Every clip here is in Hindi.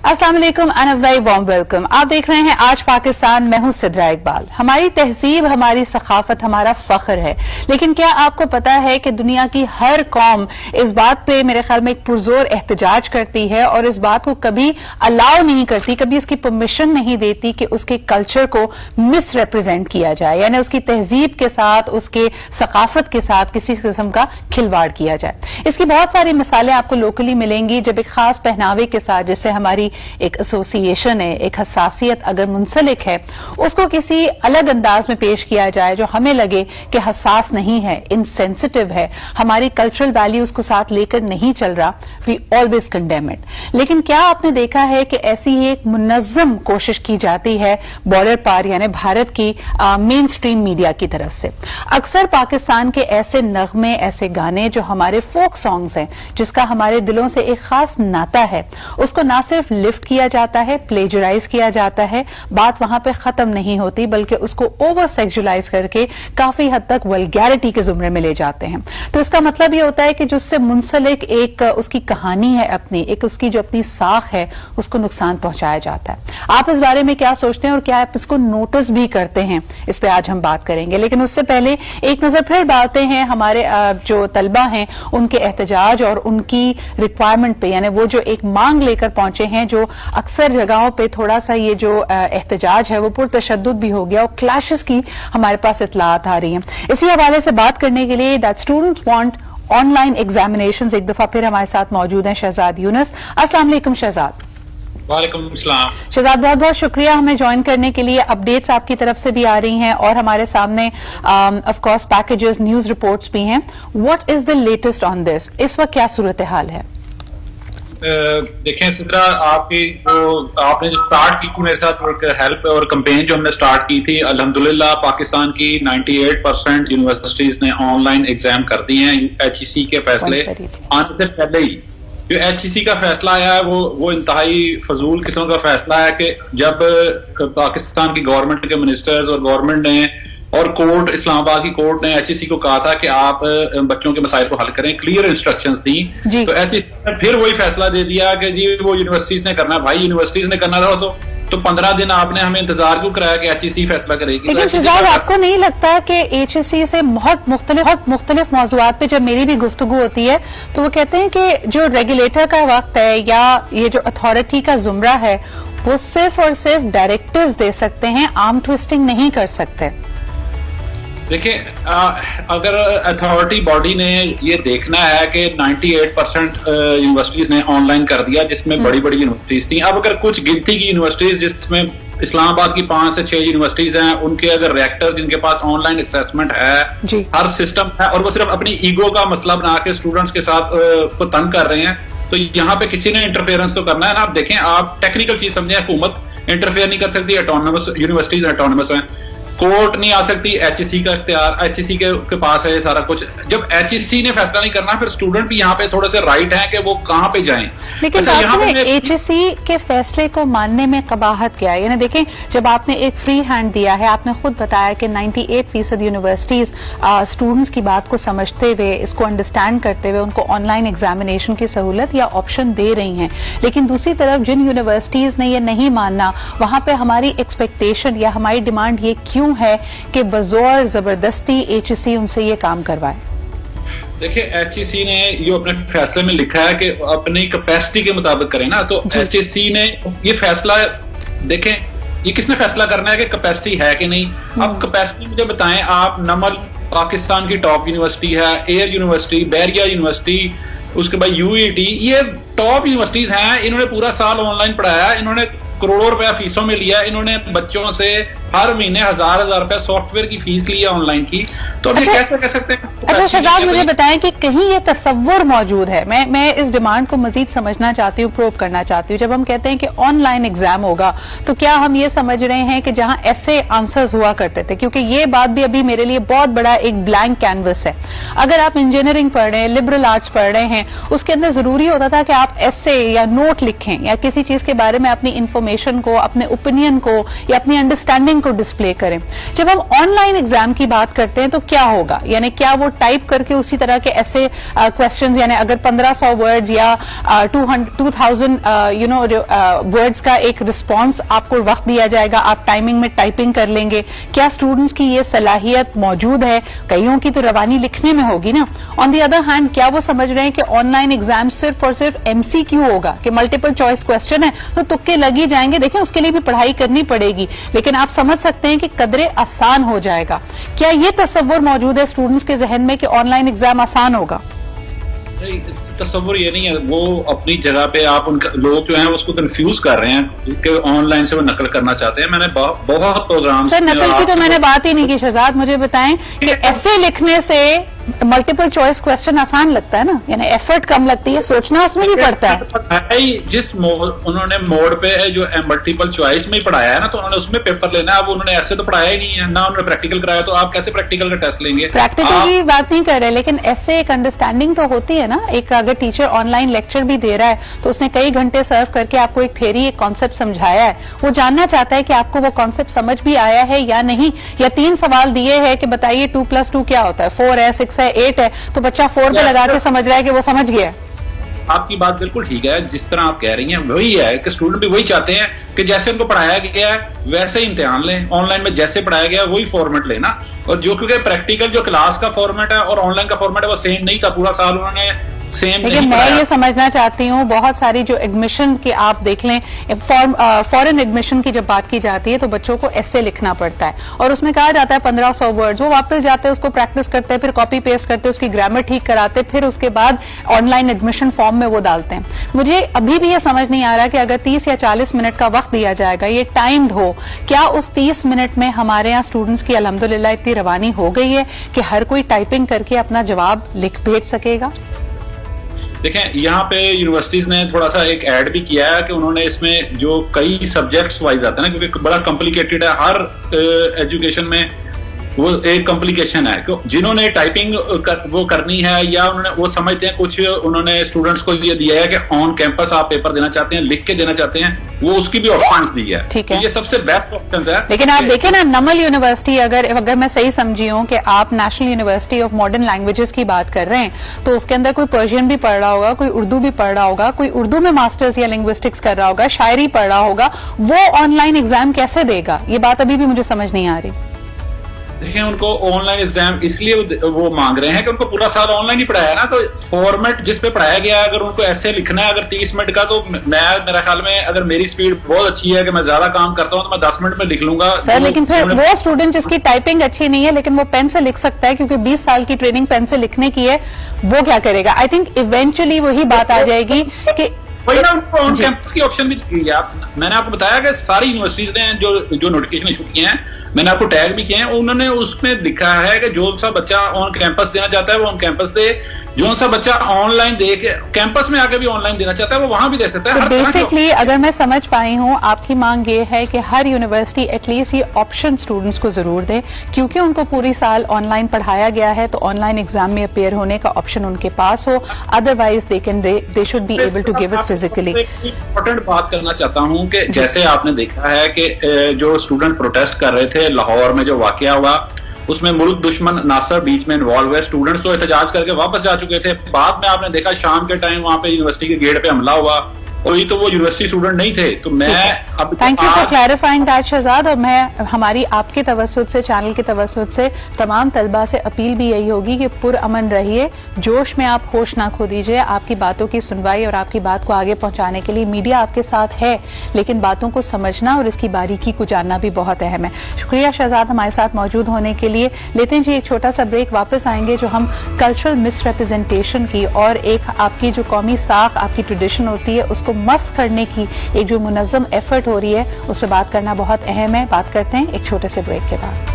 अस्सलाम वालेकुम and a very warm welcome. आप देख रहे हैं आज पाकिस्तान। मैं हूं सिद्रा इकबाल। हमारी तहजीब, हमारी सखाफत हमारा फख्र है, लेकिन क्या आपको पता है कि दुनिया की हर कौम इस बात पे मेरे ख्याल में एक पुरजोर एहतजाज करती है और इस बात को कभी अलाउ नहीं करती, कभी इसकी परमिशन नहीं देती कि उसके कल्चर को मिस रिप्रेजेंट किया जाए, यानी उसकी तहजीब के साथ, उसके सकाफत के साथ किसी किस्म का खिलवाड़ किया जाए। इसकी बहुत सारी मिसालें आपको लोकली मिलेंगी, जब एक खास पहनावे के साथ, जैसे हमारी एक एसोसिएशन है, एक हसासियत अगर मुंसलिक है, उसको किसी अलग अंदाज में पेश किया जाए जो हमें लगे कि हसास नहीं है, इनसेंसिटिव है, हमारी कल्चरल वैल्यूज को साथ लेकर नहीं चल रहा, वी ऑलवेज कंडेम इट। लेकिन क्या आपने देखा है कि ऐसी एक मुनज्जम कोशिश की जाती है बॉर्डर पार, यानी भारत की मेन स्ट्रीम मीडिया की तरफ से। अक्सर पाकिस्तान के ऐसे नगमे, ऐसे गाने जो हमारे फोक सॉन्ग्स हैं, जिसका हमारे दिलों से एक खास नाता है, उसको ना सिर्फ लिफ्ट किया जाता है, प्लेजराइज किया जाता है, बात वहां पे खत्म नहीं होती, बल्कि उसको ओवर सेक्सुअलाइज करके काफी हद तक वल्गैरिटी के जुमरे में ले जाते हैं। तो इसका मतलब ये होता है कि जो उससे मुंसलिक एक उसकी कहानी है, अपनी एक उसकी जो अपनी साख है, उसको नुकसान पहुंचाया जाता है। आप इस बारे में क्या सोचते हैं और क्या आप इसको नोटिस भी करते हैं? इस पे आज हम बात करेंगे, लेकिन उससे पहले एक नजर फिर डालते हैं हमारे जो तलबा हैं उनके एहतजाज और उनकी रिक्वायरमेंट पे, यानी वो जो एक मांग लेकर पहुंचे हैं, जो अक्सर जगहों पे थोड़ा सा ये जो एहतजाज है वो पुरतशद्दुद भी हो गया और क्लैशेस की हमारे पास इत्तलात आ रही हैं। इसी हवाले से बात करने के लिए that students want online examinations, एक दफा फिर हमारे साथ मौजूद हैं शहजाद यूनुस। अस्सलाम वालेकुम शहजाद। वालेकुम अस्सलाम। शहजाद, बहुत बहुत शुक्रिया हमें ज्वाइन करने के लिए। अपडेट्स आपकी तरफ से भी आ रही हैं और हमारे सामने of course packages, news reports भी हैं। What is the latest on this? इस वक्त क्या सूरत हाल है? देखें सिद्रा, आपने जो स्टार्ट की थी मेरे साथ हेल्प और कैंपेन जो हमने स्टार्ट की थी, अल्हम्दुलिल्लाह पाकिस्तान की 98% यूनिवर्सिटीज ने ऑनलाइन एग्जाम कर दिए हैं। HEC के फैसले आने से पहले ही जो HEC का फैसला आया है वो इंतहाई फजूल किस्म का फैसला है कि जब पाकिस्तान की गवर्नमेंट के मिनिस्टर्स और गवर्नमेंट ने और कोर्ट, इस्लामाबाद की कोर्ट ने HEC को कहा था कि आप बच्चों के मसाइल को हल करें, क्लियर इंस्ट्रक्शंस दी, तो HEC ने फिर वही फैसला दे दिया कि जी वो यूनिवर्सिटीज ने करना। भाई यूनिवर्सिटीज ने करना था तो 15 दिन आपने हमें इंतजार क्यों कराया कि HEC फैसला करेगी? लेकिन शहजाद, आपको नहीं लगता कि HEC से बहुत मुख्तलिफ मौजुआत पे जब मेरी भी गुफ्तगू होती है तो वो कहते हैं कि जो रेगुलेटर का वक्त है या ये जो अथॉरिटी का जुमरा है, वो सिर्फ और सिर्फ डायरेक्टिव्स दे सकते हैं, आर्म ट्विस्टिंग नहीं कर सकते। देखिए, अगर अथॉरिटी बॉडी ने ये देखना है कि 98% यूनिवर्सिटीज ने ऑनलाइन कर दिया, जिसमें बड़ी बड़ी यूनिवर्सिटीज थी, अब अगर कुछ गिनती की यूनिवर्सिटीज जिसमें इस्लामाबाद की 5 से 6 यूनिवर्सिटीज हैं, उनके अगर रेक्टर जिनके पास ऑनलाइन असेसमेंट है, हर सिस्टम है, और वो सिर्फ अपनी ईगो का मसला बना के स्टूडेंट्स के साथ को तंग कर रहे हैं, तो यहाँ पे किसी ने इंटरफेरेंस तो करना है ना। आप देखें, आप टेक्निकल चीज समझें, हुकूमत इंटरफेयर नहीं कर सकती, ऑटोनमस यूनिवर्सिटीज ऑटोनमस हैं, कोर्ट नहीं आ सकती, HEC का इख्तियार HEC के पास है ये सारा कुछ। जब HEC ने फैसला नहीं करना, फिर स्टूडेंट भी यहाँ पे थोड़े से राइट हैं कि वो कहाँ पे जाएं। लेकिन HEC के फैसले को मानने में कबाहत क्या है? यानी देखें, जब आपने एक फ्री हैंड दिया है, आपने खुद बताया कि 98% यूनिवर्सिटीज स्टूडेंट्स की बात को समझते हुए, इसको अंडरस्टैंड करते हुए उनको ऑनलाइन एग्जामिनेशन की सहूलत या ऑप्शन दे रही हैं, लेकिन दूसरी तरफ जिन यूनिवर्सिटीज ने ये नहीं मानना, वहां पे हमारी एक्सपेक्टेशन या हमारी डिमांड ये क्यों है कि बज़ोर जबरदस्ती HEC उनसे ये काम करवाए? देखिए, HEC ने ये अपने फैसले में लिखा है कि अपनी कैपेसिटी के मुताबिक करें ना, तो HEC ने ये फैसला, देखें ये किसने फैसला करना है कि कैपेसिटी है कि नहीं। अब कैपेसिटी मुझे बताएं आप। नमल पाकिस्तान की टॉप यूनिवर्सिटी है, एयर यूनिवर्सिटी, बैरिया यूनिवर्सिटी, उसके बाद UET, ये टॉप यूनिवर्सिटीज हैं। इन्होंने पूरा साल ऑनलाइन पढ़ाया, इन्होंने करोड़ों रुपया फीसों में लिया, इन्होंने बच्चों से हर महीने हजार रुपया सॉफ्टवेयर की फीस ली है ऑनलाइन की, तो अभी कैसे कह सकते हैं? अच्छा शहजाद, मुझे बताएं कि कहीं ये तसव्वुर मौजूद है, मैं इस डिमांड को मजीद समझना चाहती हूँ, प्रोब करना चाहती हूँ। जब हम कहते हैं कि ऑनलाइन एग्जाम होगा, तो क्या हम ये समझ रहे हैं कि जहां ऐसे आंसर्स हुआ करते थे, क्योंकि ये बात भी अभी मेरे लिए बहुत बड़ा एक ब्लैंक कैनवस है। अगर आप इंजीनियरिंग पढ़ रहे हैं, लिबरल आर्ट्स पढ़ रहे हैं, उसके अंदर जरूरी होता था कि आप एसे या नोट लिखें या किसी चीज के बारे में अपनी इंफॉर्मेशन को, अपने ओपिनियन को या अपनी अंडरस्टैंडिंग को डिस्प्ले करें। जब हम ऑनलाइन एग्जाम की बात करते हैं तो क्या होगा, यानी क्या वो टाइप करके उसी तरह के ऐसे क्वेश्चंस, यानी अगर 1500 वर्ड्स या 2000 वर्ड्स का एक रिस्पॉन्स आपको वक्त दिया जाएगा, आप टाइमिंग में टाइपिंग कर लेंगे? क्या स्टूडेंट्स की ये सलाहियत मौजूद है? कईयों की तो रवानी लिखने में होगी ना। ऑन दी अदर हैंड, क्या वो समझ रहे हैं कि ऑनलाइन एग्जाम सिर्फ और सिर्फ MCQ होगा, कि मल्टीपल चॉइस क्वेश्चन है तो तुक्के लग ही जाएंगे? देखिए, उसके लिए भी पढ़ाई करनी पड़ेगी, लेकिन आप समझ सकते हैं कि कदरे आसान हो जाएगा। क्या ये तसव्वुर मौजूद है स्टूडेंट्स के जहन में कि ऑनलाइन एग्जाम आसान होगा? तस्वुर ये नहीं है, वो अपनी जगह पे आप उनका लोग जो हैं उसको कंफ्यूज कर रहे हैं कि ऑनलाइन से वो नकल करना चाहते हैं। मैंने बहुत प्रोग्राम सर, नकल की तो मैंने बात ही नहीं की। शहजाद, मुझे बताएं कि ऐसे लिखने से मल्टीपल चॉइस क्वेश्चन आसान लगता है ना, यानी एफर्ट कम लगती है, सोचना उसमें नहीं पड़ता है। जिस उन्होंने मोड पे जो मल्टीपल चॉइस में ही पढ़ाया है ना, तो उन्होंने उसमें पेपर लेना है। अब उन्होंने ऐसे तो पढ़ाया ही नहीं है ना, उन्होंने प्रैक्टिकल कराया, तो आप कैसे प्रैक्टिकल का टेस्ट लेंगे? प्रैक्टिकल की बात नहीं कर रहे, लेकिन ऐसे एक अंडरस्टैंडिंग तो होती है ना। एक अगर टीचर ऑनलाइन लेक्चर भी दे रहा है तो उसने कई घंटे सर्व करके आपको एक थ्योरी, एक कॉन्सेप्ट समझाया है, वो जानना चाहता है कि आपको वो कॉन्सेप्ट समझ भी आया है या नहीं। या 3 सवाल दिए हैं कि बताइए 2 + 2 क्या होता है, 4 है, 6 है, 8 है, तो बच्चा 4 पे लगा के समझ रहा है कि वो समझ गया। आपकी बात बिल्कुल ठीक है, जिस तरह आप कह रही हैं वही है कि स्टूडेंट भी वही चाहते हैं कि जैसे उनको पढ़ाया गया है वैसे ही इम्तिहान लें, ऑनलाइन में जैसे पढ़ाया गया वही फॉर्मेट लेना। और जो क्योंकि प्रैक्टिकल जो क्लास का फॉर्मेट है और ऑनलाइन का फॉर्मेट है वो सेम नहीं था, पूरा साल उन्होंने सेम। लेकिन मैं ये समझना चाहती हूँ, बहुत सारी जो एडमिशन की आप देख लें, फॉरेन एडमिशन की जब बात की जाती है तो बच्चों को ऐसे लिखना पड़ता है और उसमें कहा जाता है 1500 वर्ड्स। वो वापस जाते हैं, उसको प्रैक्टिस करते हैं, फिर कॉपी पेस्ट करते हैं, उसकी ग्रामर ठीक कराते, फिर उसके बाद ऑनलाइन एडमिशन फॉर्म में वो डालते हैं। मुझे अभी भी ये समझ नहीं आ रहा कि अगर 30 या 40 मिनट का वक्त दिया जाएगा, ये टाइम्ड हो, क्या उस 30 मिनट में हमारे यहाँ स्टूडेंट्स की अल्हम्दुलिल्लाह इतनी रवानी हो गई है कि हर कोई टाइपिंग करके अपना जवाब लिख भेज सकेगा? देखें, यहाँ पे यूनिवर्सिटीज ने थोड़ा सा एक ऐड भी किया है कि उन्होंने इसमें जो कई सब्जेक्ट्स वाइज आते हैं ना, क्योंकि बड़ा कॉम्प्लिकेटेड है, हर एजुकेशन में वो एक कॉम्प्लिकेशन है। जिन्होंने टाइपिंग वो करनी है या उन्होंने वो समझते हैं, कुछ उन्होंने स्टूडेंट्स को ये दिया है कि ऑन कैंपस आप पेपर देना चाहते हैं, लिख के देना चाहते हैं, वो उसकी भी ऑप्शंस दी है। ठीक है, तो ये सबसे बेस्ट ऑप्शन है। लेकिन आप देखें ना, नमल यूनिवर्सिटी, अगर मैं सही समझी हूं कि आप national university of modern languages की बात कर रहे हैं, तो उसके अंदर कोई पर्शियन भी पढ़ रहा होगा, कोई उर्दू भी पढ़ रहा होगा, कोई उर्दू में मास्टर्स या लिंग्विस्टिक्स कर रहा होगा, शायरी पढ़ रहा होगा, वो ऑनलाइन एग्जाम कैसे देगा? ये बात अभी भी मुझे समझ नहीं आ रही। देखिए, उनको ऑनलाइन एग्जाम इसलिए वो मांग रहे हैं कि उनको पूरा साल ऑनलाइन ही पढ़ाया है ना, तो फॉर्मेट जिस पे पढ़ाया गया है, अगर उनको ऐसे लिखना है अगर 30 मिनट का, तो मेरा ख्याल में अगर मेरी स्पीड बहुत अच्छी है कि मैं ज्यादा काम करता हूं तो मैं 10 मिनट में लिख लूंगा। सर, लेकिन फिर वो स्टूडेंट जिसकी टाइपिंग अच्छी नहीं है लेकिन वो पेन से लिख सकता है, क्योंकि 20 साल की ट्रेनिंग पेन से लिखने की है, वो क्या करेगा? आई थिंक इवेंचुअली वही बात आ जाएगी कि वही ना, उनको ऑन कैंपस की ऑप्शन भी दी है। मैंने आपको बताया कि सारी यूनिवर्सिटीज ने जो नोटिफिकेशन इशू किए हैं, मैंने आपको टैग भी किए हैं, उन्होंने उसमें लिखा है कि जो सा बच्चा ऑन कैंपस देना चाहता है वो ऑन कैंपस दे, जो सा बच्चा ऑनलाइन दे के कैंपस में आके भी ऑनलाइन देना चाहता है वो वहां भी दे सकता है। तो बेसिकली अगर मैं समझ पाई हूं, आपकी मांग ये है कि हर यूनिवर्सिटी एटलीस्ट ये ऑप्शन स्टूडेंट्स को जरूर दे, क्योंकि उनको पूरी साल ऑनलाइन पढ़ाया गया है तो ऑनलाइन एग्जाम में अपेयर होने का ऑप्शन उनके पास हो, otherwise they should be able to give it physically. Important बात करना चाहता हूं कि जैसे आपने देखा है कि जो स्टूडेंट प्रोटेस्ट कर रहे थे लाहौर में, जो वाकया हुआ उसमें मुल्क दुश्मन नासर बीच में इन्वॉल्व हुए, स्टूडेंट्स तो एहतजाज करके वापस जा चुके थे, बाद में आपने देखा शाम के टाइम वहां पे यूनिवर्सिटी के गेट पे हमला हुआ और ये तो वो यूनिवर्सिटी स्टूडेंट नहीं थे। तो मैं अब thank you for clarifying that Shahzad. और मैं हमारी आपके तवज्जुद से, चैनल के तवज्जुद से तमाम तलबा से अपील भी यही होगी कि पुरअमन रहिए, जोश में आप होश ना खो दीजिए। आपकी बातों की सुनवाई और आपकी बात को आगे पहुंचाने के लिए मीडिया आपके साथ है, लेकिन बातों को समझना और इसकी बारीकी को जानना भी बहुत अहम है। शुक्रिया शहजाद हमारे साथ मौजूद होने के लिए। लेते हैं जी एक छोटा सा ब्रेक, वापस आएंगे जो हम कल्चरल मिसरिप्रेजेंटेशन की और एक आपकी जो कौमी साख, आपकी ट्रेडिशन होती है, उसको मस्क करने की एक जो मुनज़्ज़म एफर्ट हो रही है, उस पर बात करना बहुत अहम है। बात करते हैं एक छोटे से ब्रेक के बाद।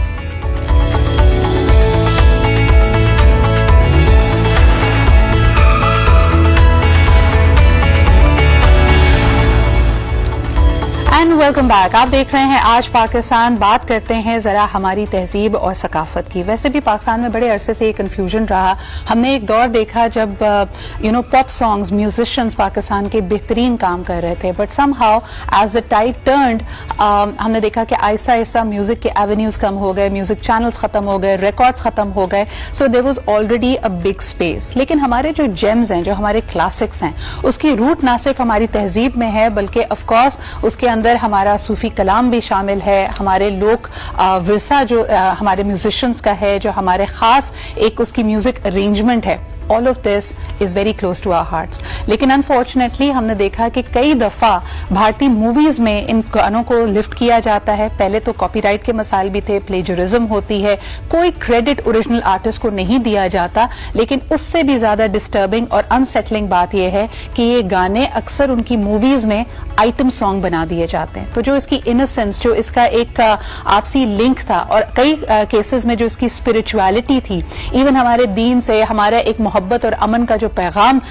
And welcome back. आप देख रहे हैं आज पाकिस्तान। बात करते हैं जरा हमारी तहजीब और सकाफत की। वैसे भी पाकिस्तान में बड़े अरसे से ये कन्फ्यूजन रहा। हमने एक दौर देखा जब पॉप सॉन्ग्स, म्यूजिशियंस पाकिस्तान के बेहतरीन काम कर रहे थे, but somehow as the tide turned हमने देखा कि आहिस्ता आहिस्ता म्यूजिक के एवेन्यूज कम हो गए, म्यूजिक चैनल्स खत्म हो गए, रिकॉर्ड्स खत्म हो गए। So there was already a big space. लेकिन हमारे जो जेम्स हैं, जो हमारे क्लासिक्स हैं, उसकी रूट ना सिर्फ हमारी तहजीब में है बल्कि ऑफकोर्स उसके अंदर हमारा सूफी कलाम भी शामिल है, हमारे लोक विरसा जो हमारे म्यूजिशियंस का है, जो हमारे खास एक उसकी म्यूजिक अरेंजमेंट है। All of this is very close to our hearts. लेकिन अनफॉर्चुनेटली हमने देखा कि कई दफा भारतीय मूवीज में इन गानों को लिफ्ट किया जाता है। पहले तो कॉपीराइट के मसाइल भी थे, प्लेजरिज्म होती है, कोई क्रेडिट ओरिजिनल आर्टिस्ट को नहीं दिया जाता। लेकिन उससे भी ज्यादा डिस्टर्बिंग और अनसेटलिंग बात यह है कि ये गाने अक्सर उनकी मूवीज में आइटम सॉन्ग बना दिए जाते हैं। तो जो इसकी इनोसेंस, जो इसका एक आपसी लिंक था, और कई केसेस में जो इसकी स्पिरिचुअलिटी थी, इवन हमारे दीन से हमारा एक मोहब्बत और अमन का जो पैगाम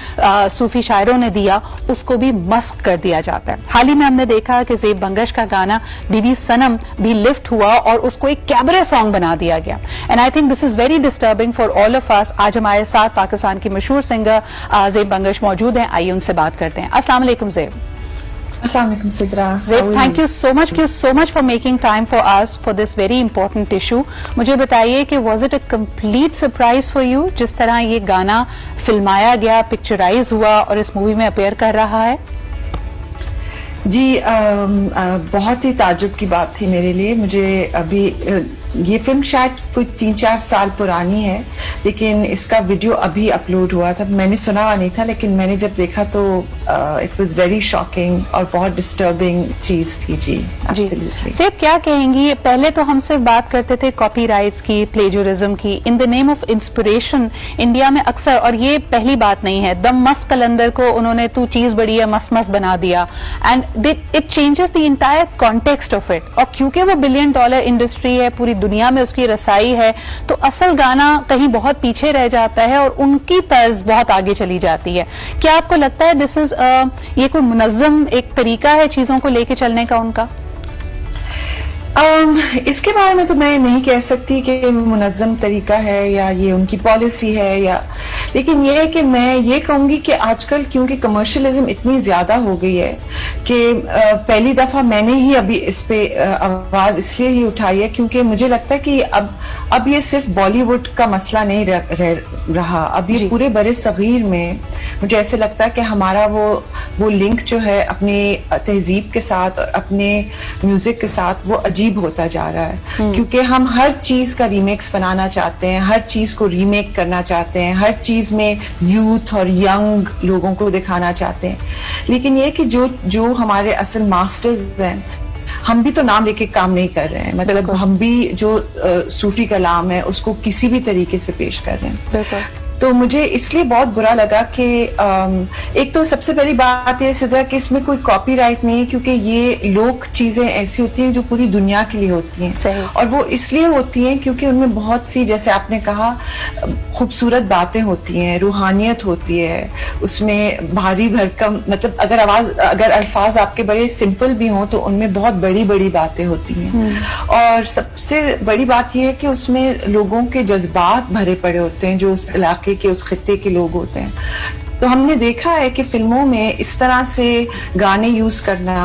सूफी शायरों ने दिया, उसको भी मस्क कर दिया जाता है। हाल ही में हमने देखा कि ज़ेब बंगश का गाना बीबी सनम भी लिफ्ट हुआ और उसको एक कैबरे सॉन्ग बना दिया गया। And I think this is very disturbing for all of us. आज हमारे साथ पाकिस्तान की मशहूर सिंगर ज़ेब बंगश मौजूद हैं। आइए उनसे बात करते हैं। अस्सलाम वालेकुम ज़ेब। Assalamualaikum Sidra. Zeb, thank you so much for making time for us for this very important issue. मुझे बताइए कि was it a complete surprise for you जिस तरह ये गाना फिल्माया गया, पिक्चराइज हुआ और इस मूवी में अपीयर कर रहा है? जी बहुत ही ताज्जुब की बात थी मेरे लिए। मुझे अभी ये फिल्म शायद कोई 3-4 साल पुरानी है, लेकिन इसका वीडियो अभी अपलोड हुआ था। मैंने सुना हुआ नहीं था, लेकिन मैंने जब देखा तो इट वाज वेरी शॉकिंग और बहुत डिस्टर्बिंग चीज थी। जी एब्सोल्युटली। सेब, क्या कहेंगी? पहले तो हम सिर्फ बात करते थे कॉपीराइट्स की, प्लेजरिज्म की। In the name of inspiration India में अक्सर, और ये पहली बात नहीं है, दम मस्त कलंदर को उन्होंने तू चीज बड़ी है मस्त मस्त बना दिया, and it changes the entire context of it. और क्योंकि वो $1 बिलियन इंडस्ट्री है, पूरी दुनिया में उसकी रसाई है, तो असल गाना कहीं बहुत पीछे रह जाता है और उनकी तर्ज बहुत आगे चली जाती है। क्या आपको लगता है दिस इज ये कोई मुनज़्ज़म एक तरीका है चीजों को लेके चलने का उनका? इसके बारे में तो मैं नहीं कह सकती कि मुनज़्ज़म तरीका है या ये उनकी पॉलिसी है, या लेकिन ये है कि मैं ये कहूंगी कि आजकल क्योंकि कमर्शियलिज्म इतनी ज्यादा हो गई है कि पहली दफा मैंने ही अभी इस पे आवाज इसलिए ही उठाई है क्योंकि मुझे लगता है कि अब ये सिर्फ बॉलीवुड का मसला नहीं रहा। अब ये पूरे बड़े सगीर में मुझे ऐसे लगता है कि हमारा वो लिंक जो है अपनी तहजीब के साथ और अपने म्यूजिक के साथ वो अजीब होता जा रहा है, क्योंकि हम हर चीज का रीमेक्स बनाना चाहते हैं, हर चीज को रीमेक करना चाहते हैं, हर चीज में यूथ और यंग लोगों को दिखाना चाहते हैं। लेकिन ये कि जो हमारे असल मास्टर्स हैं, हम भी तो नाम लेके काम नहीं कर रहे हैं। मतलब हम भी जो सूफी कलाम है उसको किसी भी तरीके से पेश कर रहे हैं। तो मुझे इसलिए बहुत बुरा लगा कि एक तो सबसे पहली बात है सिद्रा कि इसमें कोई कॉपीराइट नहीं है, क्योंकि ये लोक चीजें ऐसी होती हैं जो पूरी दुनिया के लिए होती हैं, और वो इसलिए होती हैं क्योंकि उनमें बहुत सी, जैसे आपने कहा, खूबसूरत बातें होती हैं, रूहानियत होती है, उसमें भारी भरकम, मतलब अगर अल्फाज आपके बड़े सिंपल भी हों तो उनमें बहुत बड़ी बड़ी बातें होती हैं। और सबसे बड़ी बात यह है कि उसमें लोगों के जज्बात भरे पड़े होते हैं, जो उस इलाके के, उस खित्ते के लोग होते हैं। तो हमने देखा है कि फिल्मों में इस तरह से गाने यूज करना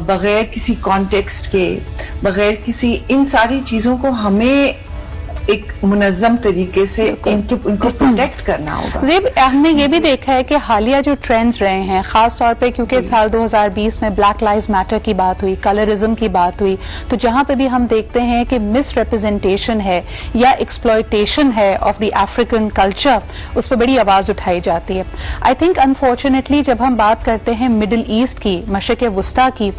बगैर किसी कॉन्टेक्स्ट के, बगैर किसी, इन सारी चीजों को हमें एक मुनज़्ज़म तरीके से उनको प्रोटेक्ट करना होगा। ज़ेब, हमने ये भी देखा है कि हालिया जो ट्रेंड्स रहे हैं, खास तौर पे क्योंकि साल 2020 में ब्लैक लाइव्स मैटर की बात हुई, कलरिज्म की बात हुई, तो जहां पे भी हम देखते हैं कि मिस रिप्रेजेंटेशन है या एक्सप्लॉयटेशन है ऑफ द अफ्रीकन कल्चर, उस पर बड़ी आवाज उठाई जाती है। आई थिंक अनफॉर्चुनेटली जब हम बात करते हैं मिडिल ईस्ट की, मशरिक़ वुस्ता की,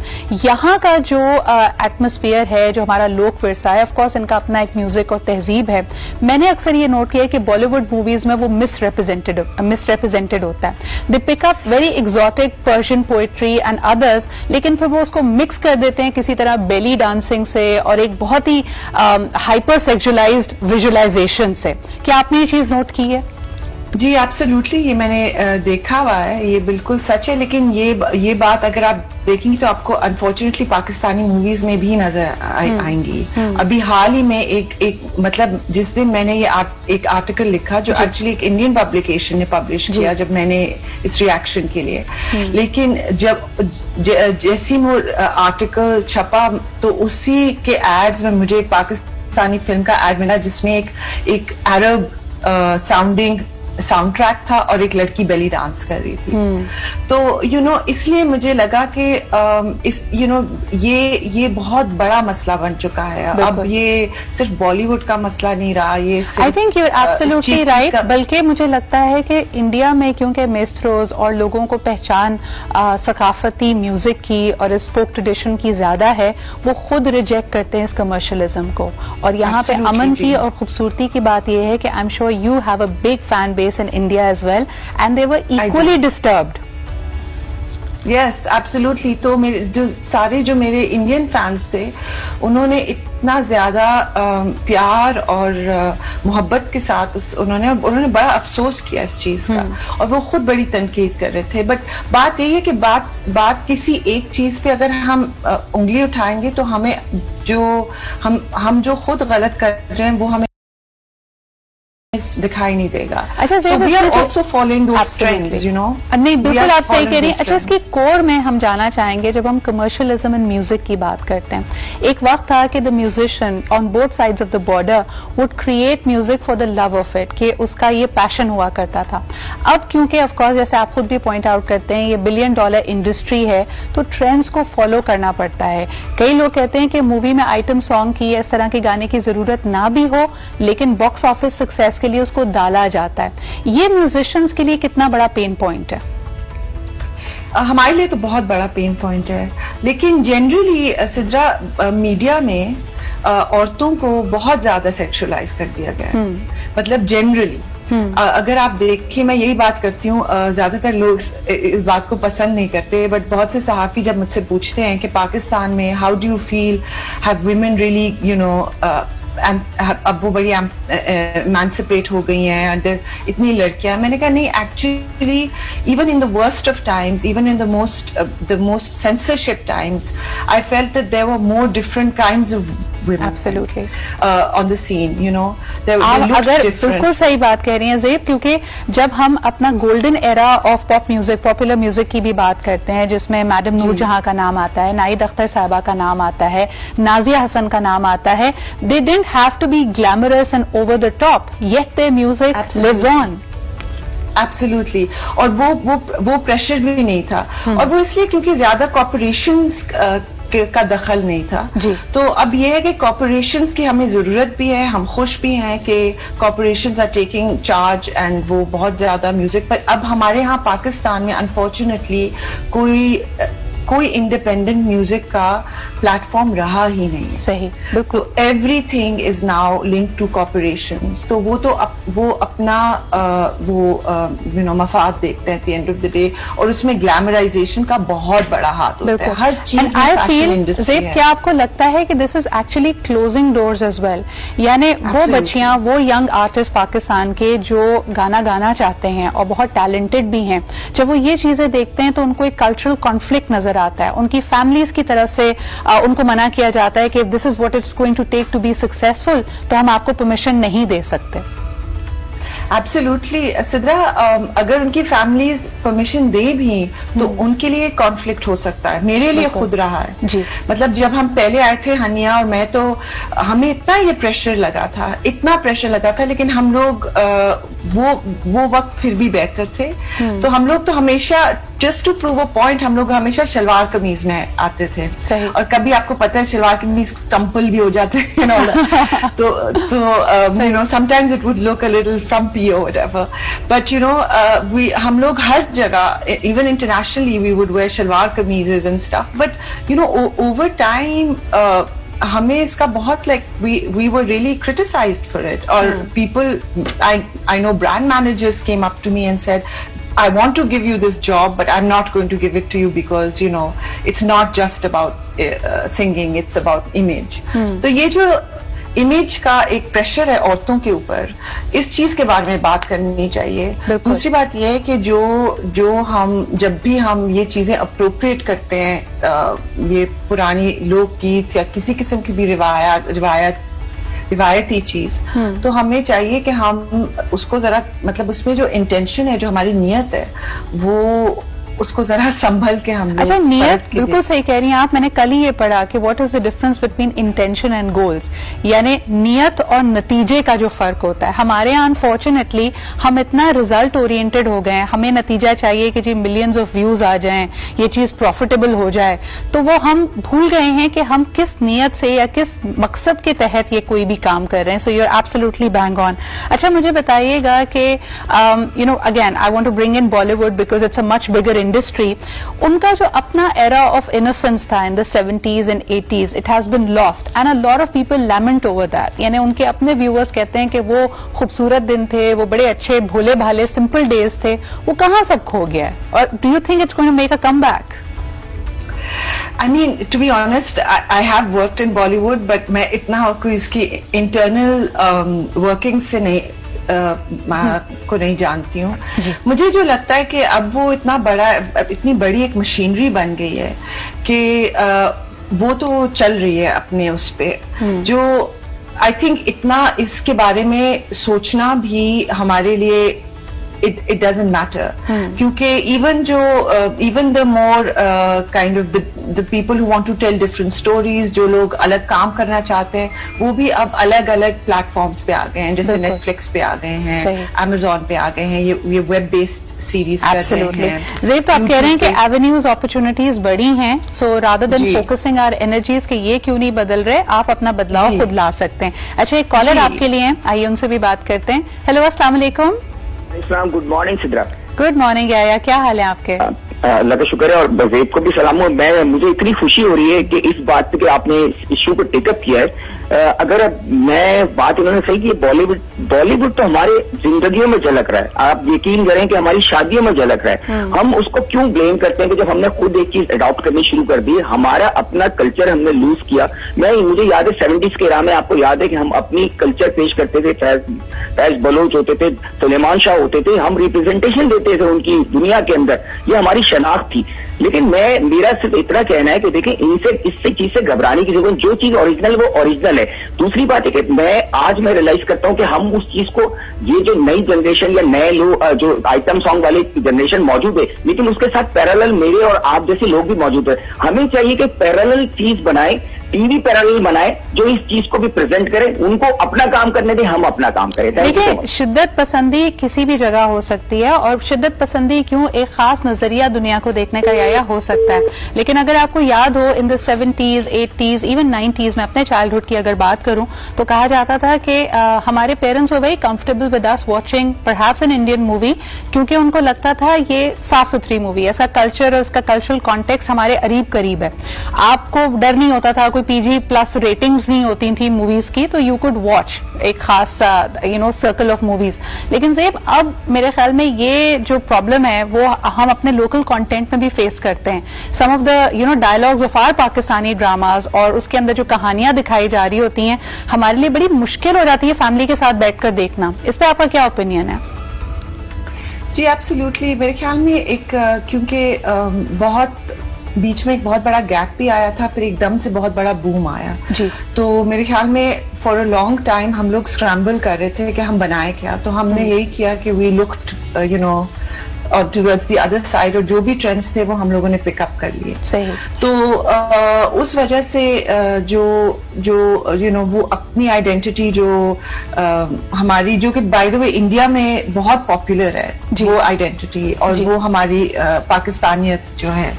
यहाँ का जो एटमॉस्फेयर है, जो हमारा लोक विरसा है, ऑफकोर्स इनका अपना एक म्यूजिक और तहजीब है। मैंने अक्सर ये नोट किया कि बॉलीवुड मूवीज में वो मिसरेप्रेजेंटेड होता है। They pick up very exotic Persian poetry and others, लेकिन फिर वो उसको मिक्स कर देते हैं किसी तरह बेली डांसिंग से और एक बहुत ही हाइपर सेक्सुअलाइज्ड विजुअलाइजेशन से। क्या आपने ये चीज नोट की है? जी एब्सोल्युटली, ये मैंने देखा हुआ है, ये बिल्कुल सच है। लेकिन ये बात अगर आप देखेंगे तो आपको अनफॉर्चुनेटली पाकिस्तानी मूवीज में भी नजर आएंगी। अभी हाल ही में एक मतलब जिस दिन मैंने एक आर्टिकल लिखा जो एक्चुअली एक इंडियन पब्लिकेशन ने पब्लिश किया जब मैंने इस रिएक्शन के लिए, लेकिन जब जैसी वो आर्टिकल छपा तो उसी के एड्स में मुझे एक पाकिस्तानी फिल्म का एड मिला जिसमें एक अरब साउंडिंग साउंड ट्रैक था और एक लड़की बेली डांस कर रही थी। तो इसलिए मुझे लगा कि ये बहुत बड़ा मसला बन चुका है। अब ये सिर्फ बॉलीवुड का मसला नहीं रहा, ये I think you are absolutely right. बल्कि मुझे लगता है कि इंडिया में क्योंकि मेस्ट्रोज और लोगों को पहचान सकाफती म्यूजिक की और इस फोक ट्रेडिशन की ज्यादा है, वो खुद रिजेक्ट करते हैं इस कमर्शियलिज्म को। और यहाँ पे अमन की और खूबसूरती की बात यह है कि I am sure you have a big fan in India as well, and they were equally disturbed. Yes, absolutely. तो जो मेरे इंडियन फैंस थे, उन्होंने इतना ज्यादा प्यार और मोहब्बत के साथ उन्होंने बड़ा अफसोस किया इस चीज का, और वो खुद बड़ी तनकीद कर रहे थे। बट बात यही है कि बात किसी एक चीज पे अगर हम उंगली उठाएंगे तो हमें हम जो खुद गलत कर रहे हैं वो हमें दिखाई नहीं देगा। अच्छा, so we are also following those trends, you know. नहीं, बिल्कुल आप सही कह रही हैं। अच्छा, इसकी कोर में हम जाना चाहेंगे जब हम कमर्शियलिज्म इन म्यूजिक की बात करते हैं। एक वक्त था कि the musician on both sides of the border would create music for the love of it, कि उसका ये पैशन हुआ करता था। अब क्योंकि ऑफ कोर्स जैसे आप खुद भी पॉइंट आउट करते हैं, ये $1 बिलियन इंडस्ट्री है, तो ट्रेंड्स को फॉलो करना पड़ता है। कई लोग कहते हैं कि मूवी में आइटम सॉन्ग की, इस तरह के गाने की जरूरत ना भी हो, लेकिन बॉक्स ऑफिस सक्सेस के लिए उसको डाला जाता है। ये म्यूजिशियंस के लिए कितना बड़ा पेन पॉइंट है? हमारे लिए तो बहुत बड़ा पेन पॉइंट है, लेकिन जनरली सिद्रा मीडिया में औरतों को बहुत ज्यादा सेक्सुअलाइज कर दिया गया है। मतलब जनरली अगर आप देखिए, मैं यही बात करती हूँ, ज्यादातर लोग इस बात को पसंद नहीं करते, बट बहुत से सहाफी जब मुझसे पूछते हैं कि पाकिस्तान में how do you feel, have women really अब वो बड़ी एमांसिपेट हो गई हैं, इतनी लड़कियां, मैंने कहा नहीं, actually even in the worst of times, even in the most censorship times, I felt that there were more different kinds of women absolutely on the scene, you know. अगर बिल्कुल सही बात कह रही हैं ज़ेब, क्योंकि जब हम अपना golden era of pop music, popular music की भी बात करते हैं, जिसमें मैडम नूरजहां का नाम आता है, नाइद अख्तर साहिबा का नाम आता है, नाजिया हसन का नाम आता है, they didn't have to be glamorous and over the top, yet their music lives on. Absolutely. और वो प्रेशर भी नहीं था, और वो इसलिए क्योंकि ज्यादा कॉर्पोरेशंस का दखल नहीं था। तो अब ये है कि कॉर्पोरेशंस की हमें जरूरत भी है, हम खुश भी हैं कि corporations are taking charge and वो बहुत ज्यादा म्यूजिक पर। अब हमारे यहाँ पाकिस्तान में अनफॉर्चुनेटली कोई इंडिपेंडेंट म्यूजिक का प्लेटफॉर्म रहा ही नहीं है। सही, तो everything is now linked to corporations. तो वो अपना मफाद देखते हैं at the end of the day, और उसमें ग्लैमराइजेशन का बहुत बड़ा हाथ होता है हर चीज में। फैशन इंडस्ट्री है। क्या आपको लगता है कि this is actually closing doors as well? यानी वो बच्चियां, वो यंग आर्टिस्ट पाकिस्तान के जो गाना गाना चाहते हैं और बहुत टैलेंटेड भी हैं, जब वो ये चीजें देखते हैं तो उनको एक कल्चरल कॉन्फ्लिक्ट नजर आता है। उनकी फैमिलीज की तरफ से उनको मना किया जाता है कि this is what it's going to take to be successful, तो हम आपको परमिशन नहीं दे सकते। एब्सोल्युटली सिद्रा, अगर उनकी फैमिलीज परमिशन दे भी तो उनके लिए कॉन्फ्लिक्ट हो सकता है। मेरे लिए खुद रहा है जी। मतलब जब हम पहले आए थे, हनिया और मैं, तो हमें इतना ये प्रेशर लगा था, इतना प्रेशर लगा था, लेकिन हम लोग वो वक्त फिर भी बेहतर थे। तो हम लोग तो हमेशा just to prove a point, हम लोग हमेशा शलवार कमीज में आते थे। और कभी आपको पता है शलवार कमीज टम्पल भी हो जाते हैं तो sometimes it would look a little frumpy or whatever, but हम लोग हर जगह, even internationally we would wear shalwar kameezes and stuff, but over time हमें इसका बहुत we were really criticized for it, or people, I know brand managers came up to me and said, I want to give you this job, but I'm not going to give it to you because it's not just about singing, it's about image. तो ये जो इमेज का एक प्रेशर है औरतों के ऊपर, इस चीज के बारे में बात करनी चाहिए। दूसरी बात यह है कि जो हम जब भी हम ये चीजें अप्रोप्रिएट करते हैं, ये पुरानी लोकगीत या किसी किस्म की भी रिवायती चीज, तो हमें चाहिए कि हम उसको जरा मतलब उसमें जो इंटेंशन है, जो हमारी नियत है, वो उसको जरा संभल के हम लोग। अच्छा, नियत बिल्कुल सही कह रही हैं आप। मैंने कल ही ये पढ़ा कि what is the difference between intention and goals, यानी नियत और नतीजे का जो फर्क होता है। हमारे यहाँ अनफॉर्चुनेटली हम इतना रिजल्ट ओरिएंटेड हो गए हैं, हमें नतीजा चाहिए कि जी मिलियंस ऑफ व्यूज आ जाएं, ये चीज प्रॉफिटेबल हो जाए, तो वो हम भूल गए हैं कि हम किस नियत से या किस मकसद के तहत ये कोई भी काम कर रहे हैं। So you are absolutely bang on. अच्छा, मुझे बताइएगा कि you know again I want to bring in Bollywood because it's a much bigger industry. उनका जो अपना एरा ऑफ इनोसेंस था in the 70s and 80s, it has been lost and a lot of people lament over that. यानी उनके अपने व्यूअर्स कहते हैं कि वो खूबसूरत दिन थे, वो बड़े अच्छे भोले भाले सिंपल डेज थे, वो कहाँ सब खो गया है? और do you think it's going to make a comeback? I mean, to be honest, I have worked in Bollywood, but मैं इतना कोई इसकी internal workings से नहीं को नहीं जानती हूँ। मुझे जो लगता है कि अब वो इतनी बड़ी एक मशीनरी बन गई है कि वो तो चल रही है अपने उस पे, जो आई थिंक इतना इसके बारे में सोचना भी हमारे लिए it doesn't matter, क्योंकि even the more kind of the people who want to tell different stories, जो लोग अलग काम करना चाहते हैं, वो भी अब अलग अलग प्लेटफॉर्म्स पे आ गए हैं, जैसे नेटफ्लिक्स पे आ गए हैं, अमेजोन पे आ गए हैं, ये वेब बेस्ड सीरीज कर रहे हैं। ज़ेब, तो आप कह रहे हैं कि एवेन्यूज अपॉर्चुनिटीज बड़ी हैं, so rather than focusing our energies के ये क्यों नहीं बदल रहे, आप अपना बदलाव खुद ला सकते हैं। अच्छा, एक कॉलर आपके लिए हैं, आइए उनसे भी बात करते हैं। हेलो, अस्सलाम वालेकुम। Good morning Sidra. Good morning Yaya, क्या हाल है आपके? अल्लाह का शुक्र है, और ज़ेब को भी सलाम हो। मुझे इतनी खुशी हो रही है कि इस बात पे कि आपने इस इश्यू को टेकअप किया है। अगर मैं बात इन्होंने सही की, बॉलीवुड तो हमारे जिंदगियों में झलक रहा है। आप यकीन करें कि हमारी शादियों में झलक रहा है। हम उसको क्यों ब्लेम करते हैं कि जब हमने खुद एक चीज अडॉप्ट करनी शुरू कर दी, हमारा अपना कल्चर हमने लूज किया। मुझे याद है 70s के एरा में, आपको याद है कि हम अपनी कल्चर पेश करते थे, फैज बलोच होते थे, सुलेमान शाह होते थे, हम रिप्रेजेंटेशन देते थे उनकी दुनिया के अंदर, ये हमारी शनाख्त थी। लेकिन मेरा सिर्फ इतना कहना है कि देखें, इससे चीज से घबराने की जरूरत, जो चीज ओरिजिनल वो ओरिजिनल है। दूसरी बात है कि आज मैं रियलाइज करता हूं कि हम उस चीज को, ये जो नई जनरेशन या नए लोग जो आइटम सॉन्ग वाले जनरेशन मौजूद है, लेकिन उसके साथ पैरेलल मेरे और आप जैसे लोग भी मौजूद है। हमें चाहिए कि पैरेलल चीज बनाए, टीवी पैरेलल बनाए, जो इस चीज को भी प्रेजेंट करे, उनको अपना काम करने दें, हम अपना काम करें। देखिए, शिद्दत पसंदी किसी भी जगह हो सकती है, और शिद्दत पसंदी क्यों, एक खास नजरिया दुनिया को देखने का या हो सकता है। लेकिन अगर आपको याद हो, इन the 70s, 80s, even 90s, मैं अपने चाइल्डहुड की अगर बात करूं, तो कहा जाता था कि हमारे parents were very comfortable with us watching perhaps an Indian movie, क्योंकि उनको लगता था ये साफ सुथरी मूवी, ऐसा कल्चर और उसका कल्चरल कॉन्टेक्स्ट हमारे करीब है। आपको डर नहीं होता था, PG प्लस रेटिंग्स नहीं होती थी मूवीज की, तो यू कुड वॉच एक खास सर्कल ऑफ मूवीज। लेकिन ज़ेब, अब मेरे ख्याल में ये जो प्रॉब्लम है वो हम अपने लोकल कंटेंट में भी फेस करते हैं। Some of the dialogues of our Pakistani dramas, और उसके अंदर जो कहानियां दिखाई जा रही होती हैं, हमारे लिए बड़ी मुश्किल हो जाती है फैमिली के साथ बैठकर देखना। इस पर आपका क्या ओपिनियन है? जी एब्सोल्युटली, मेरे ख्याल में एक क्योंकि बहुत बीच में एक बहुत बड़ा गैप भी आया था, फिर एकदम से बहुत बड़ा बूम आया जी। तो मेरे ख्याल में फॉर अ लॉन्ग टाइम हम लोग स्क्रैम्बल कर रहे थे कि हम बनाए क्या, तो हमने यही किया कि वी लुक्ड और टुवर्ड्स द अदर साइड, और जो भी ट्रेंड्स थे वो हम लोगों ने पिकअप कर लिए। सही। तो उस वजह से जो वो अपनी आइडेंटिटी जो हमारी, जो कि बाय द वे इंडिया में बहुत पॉपुलर है वो आइडेंटिटी, और वो हमारी पाकिस्तानियत जो है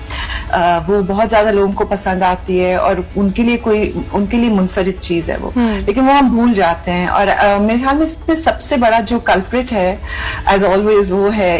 वो बहुत ज्यादा लोगों को पसंद आती है, और उनके लिए मुनफरिद चीज है वो, लेकिन वो हम भूल जाते हैं। और मेरे ख्याल में इसमें सबसे बड़ा जो कल्प्रिट है एज ऑलवेज वो है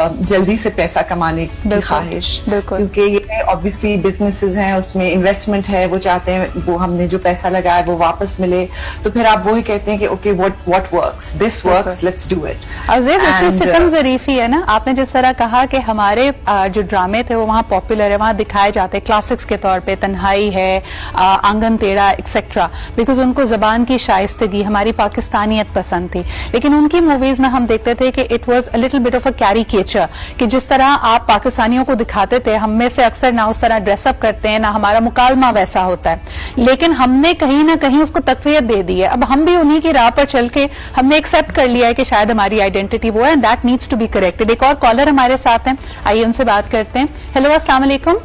जल्दी से पैसा कमाने की ख्वाहिश, क्योंकि ये ऑब्वियसली बिजनेसेस हैं, उसमें इन्वेस्टमेंट है, वो चाहते हैं वो हमने जो पैसा लगाया वो वापस मिले, तो फिर आप वही कहते हैं कि okay what works, this works, let's do it. इसमें सितम ज़रीफी है ना, आपने जिस तरह कहा कि हमारे जो ड्रामे थे वो वहाँ पॉपुलर है, वहाँ दिखाए जाते हैं क्लासिक्स के तौर पे, तन्हाई है, आंगन टेढ़ा एक्सेट्रा, बिकॉज उनको जबान की शाइस्तगी, हमारी पाकिस्तानियत पसंद थी। लेकिन उनकी मूवीज में हम देखते थे कि it was a little bit of a caricature, कि जिस तरह आप पाकिस्तानियों को दिखाते थे, हम में से अक्सर ना उस तरह ड्रेसअप करते हैं, ना हमारा मुकालमा वैसा होता है, लेकिन हमने कहीं ना कहीं उसको तकवीयत दे दी है। अब हम भी उन्हीं की राह पर चल के हमने एक्सेप्ट कर लिया है कि शायद हमारी आइडेंटिटी वो है, and that needs to be corrected. एक और कॉलर हमारे साथ हैं, आइए उनसे बात करते हैं। हेलो, अस्सलाम वालेकुम।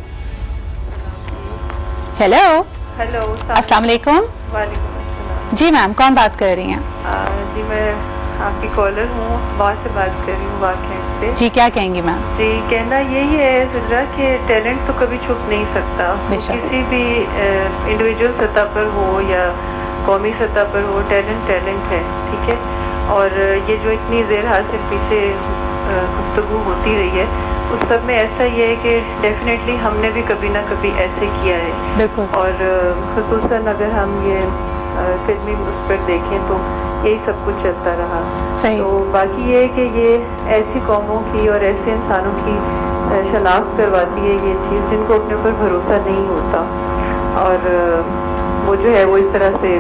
हेलो हेलो, अस्सलाम वालेकुम। वालेकुम अस्सलाम। जी मैम, कौन बात कर रही हैं? जी मैं आपकी कॉलर हूँ, वहाँ से बात कर रही हूँ, वाकई से। जी क्या कहेंगी मैम? जी कहना यही है सिद्रा कि टैलेंट तो कभी छुप नहीं सकता, किसी भी इंडिविजुअल सतह पर हो या कौमी सतह पर हो, टैलेंट टैलेंट है, ठीक है। और ये जो इतनी ज़ेर हासिल पीछे गुफ्तगू होती रही है, उस सब में ऐसा ये है कि डेफिनेटली हमने भी कभी ना कभी ऐसे किया है। बिल्कुल। और खुसूसन अगर हम ये फिल्मी उस पर देखें तो यही सब कुछ चलता रहा। सही। तो बाकी ये है कि ये ऐसी कौमों की और ऐसे इंसानों की शनाख्त करवाती है ये चीज़ जिनको अपने ऊपर भरोसा नहीं होता, और वो जो है वो इस तरह से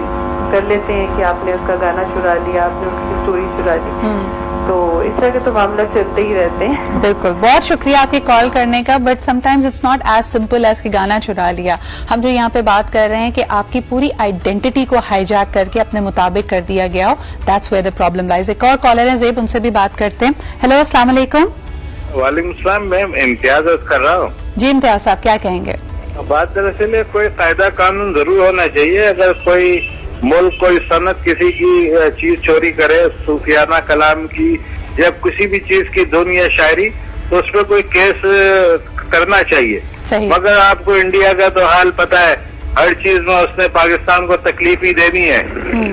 कर लेते हैं कि आपने उसका गाना चुरा लिया, आपने उसकी स्टोरी चुरा ली, तो इस तरह के तो मामला चलते ही रहते हैं। बिल्कुल, बहुत शुक्रिया आपके कॉल करने का, but sometimes it's not as simple as कि गाना चुरा लिया। हम जो यहाँ पे बात कर रहे हैं कि आपकी पूरी आइडेंटिटी को हाईजैक करके अपने मुताबिक कर दिया गया हो, that's where the problem lies. एक और कॉलर है ज़ेब, उनसे भी बात करते हैं। हेलो, अस्सलाम वालेकुम। वालेकुम सलाम मैम, इम्तियाज कर रहा हूँ। जी इम्तियाज साहब, क्या कहेंगे? बात दरअसल कोई कायदा कानून जरूर होना चाहिए। अगर कोई मुल्क कोई सनत किसी की चीज चोरी करे, सूफियाना कलाम की या किसी भी चीज की धुन या शायरी, तो उस पर कोई केस करना चाहिए। सही। मगर आपको इंडिया का तो हाल पता है, हर चीज में उसने पाकिस्तान को तकलीफ ही देनी है,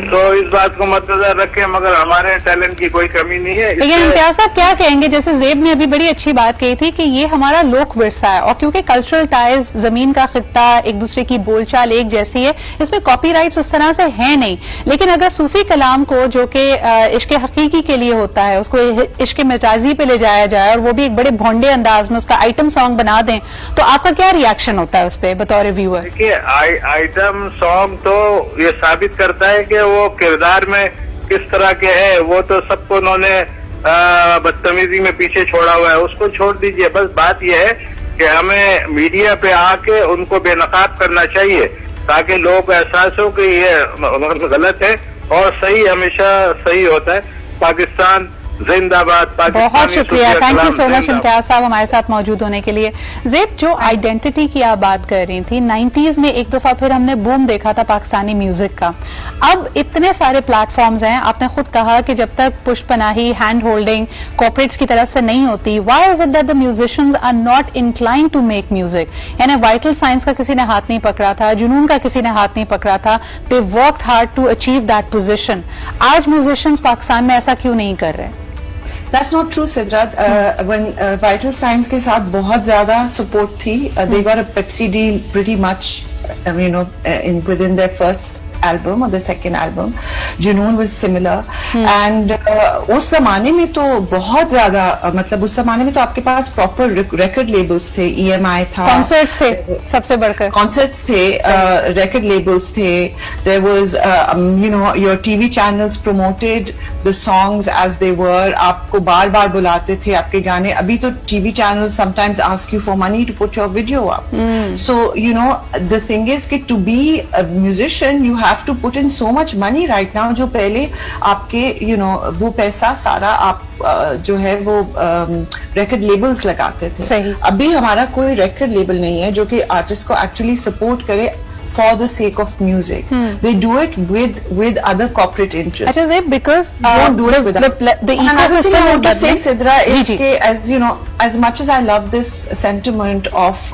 तो इस बात को मद्देनजर रखें। मगर हमारे टैलेंट की कोई कमी नहीं है। लेकिन इम्तियाज साहब क्या कहेंगे, जैसे ज़ेब ने अभी बड़ी अच्छी बात कही थी कि ये हमारा लोक विरसा है, और क्योंकि कल्चरल टाइज, जमीन का खित्ता, एक दूसरे की बोलचाल एक जैसी है, इसमें कॉपीराइट्स उस तरह से है नहीं। लेकिन अगर सूफी कलाम को, जो कि इश्क हकीकी के लिए होता है, उसको इश्क मजाजी पे ले जाया जाए और वो भी एक बड़े भोंडे अंदाज में उसका आइटम सॉन्ग बना दें, तो आपका क्या रिएक्शन होता है उस पर बतौर व्यूअर? देखिए, आइटम सॉन्ग तो ये साबित करता है कि वो किरदार में किस तरह के है। वो तो सबको उन्होंने बदतमीजी में पीछे छोड़ा हुआ है, उसको छोड़ दीजिए। बस बात यह है कि हमें मीडिया पे आके उनको बेनकाब करना चाहिए, ताकि लोगों को एहसास हो कि ये गलत है और सही हमेशा सही होता है। पाकिस्तान जिंदाबाद। बहुत शुक्रिया, thank you so much Imtiaz साहब हमारे साथ मौजूद होने के लिए। ज़ेब, जो आइडेंटिटी की आप बात कर रही थी, 90s में एक दफा फिर हमने बूम देखा था पाकिस्तानी म्यूजिक का। अब इतने सारे प्लेटफॉर्म्स हैं, आपने खुद कहा कि जब तक पुष्पनाही, हैंड होल्डिंग कॉर्पोरेट्स की तरफ से नहीं होती, why is it that the musicians are not inclined to make music? यानी वाइटल साइंस का किसी ने हाथ नहीं पकड़ा था, जुनून का किसी ने हाथ नहीं पकड़ा था, they worked hard to achieve that position. आज म्यूजिशियंस पाकिस्तान में ऐसा क्यों नहीं कर रहे? That's not true, Sidrat. When Vital Signs के साथ बहुत ज्यादा support थी, they got a Pepsi deal pretty much, within their first album or the second album. Junoon was similar. And उस जमाने में तो बहुत ज्यादा, मतलब उस जमाने में तो आपके पास प्रॉपर रिकॉर्ड लेबल्स थे, EMI था, कॉन्सर्ट्स थे, सबसे बढ़कर कॉन्सर्ट्स थे, रिकॉर्ड लेबल्स थे, there was your TV channels promoted the songs as they were, आपको बार बार बुलाते थे आपके गाने। अभी तो TV channels sometimes ask you for money to put your video up. So the thing is कि to be a musician you have to put in so much money right now, जो पहले आपके वो पैसा सारा आप जो है वो रिकॉर्ड लेबल्स लगाते थे। सही। अभी हमारा कोई रिकॉर्ड लेबल नहीं है जो कि आर्टिस्ट को एक्चुअली सपोर्ट करे for the sake of music. They do it with other corporate interests. That is it, because don't do it with the ecosystem I want to say, is Sidra, is that as as much as I love this sentiment of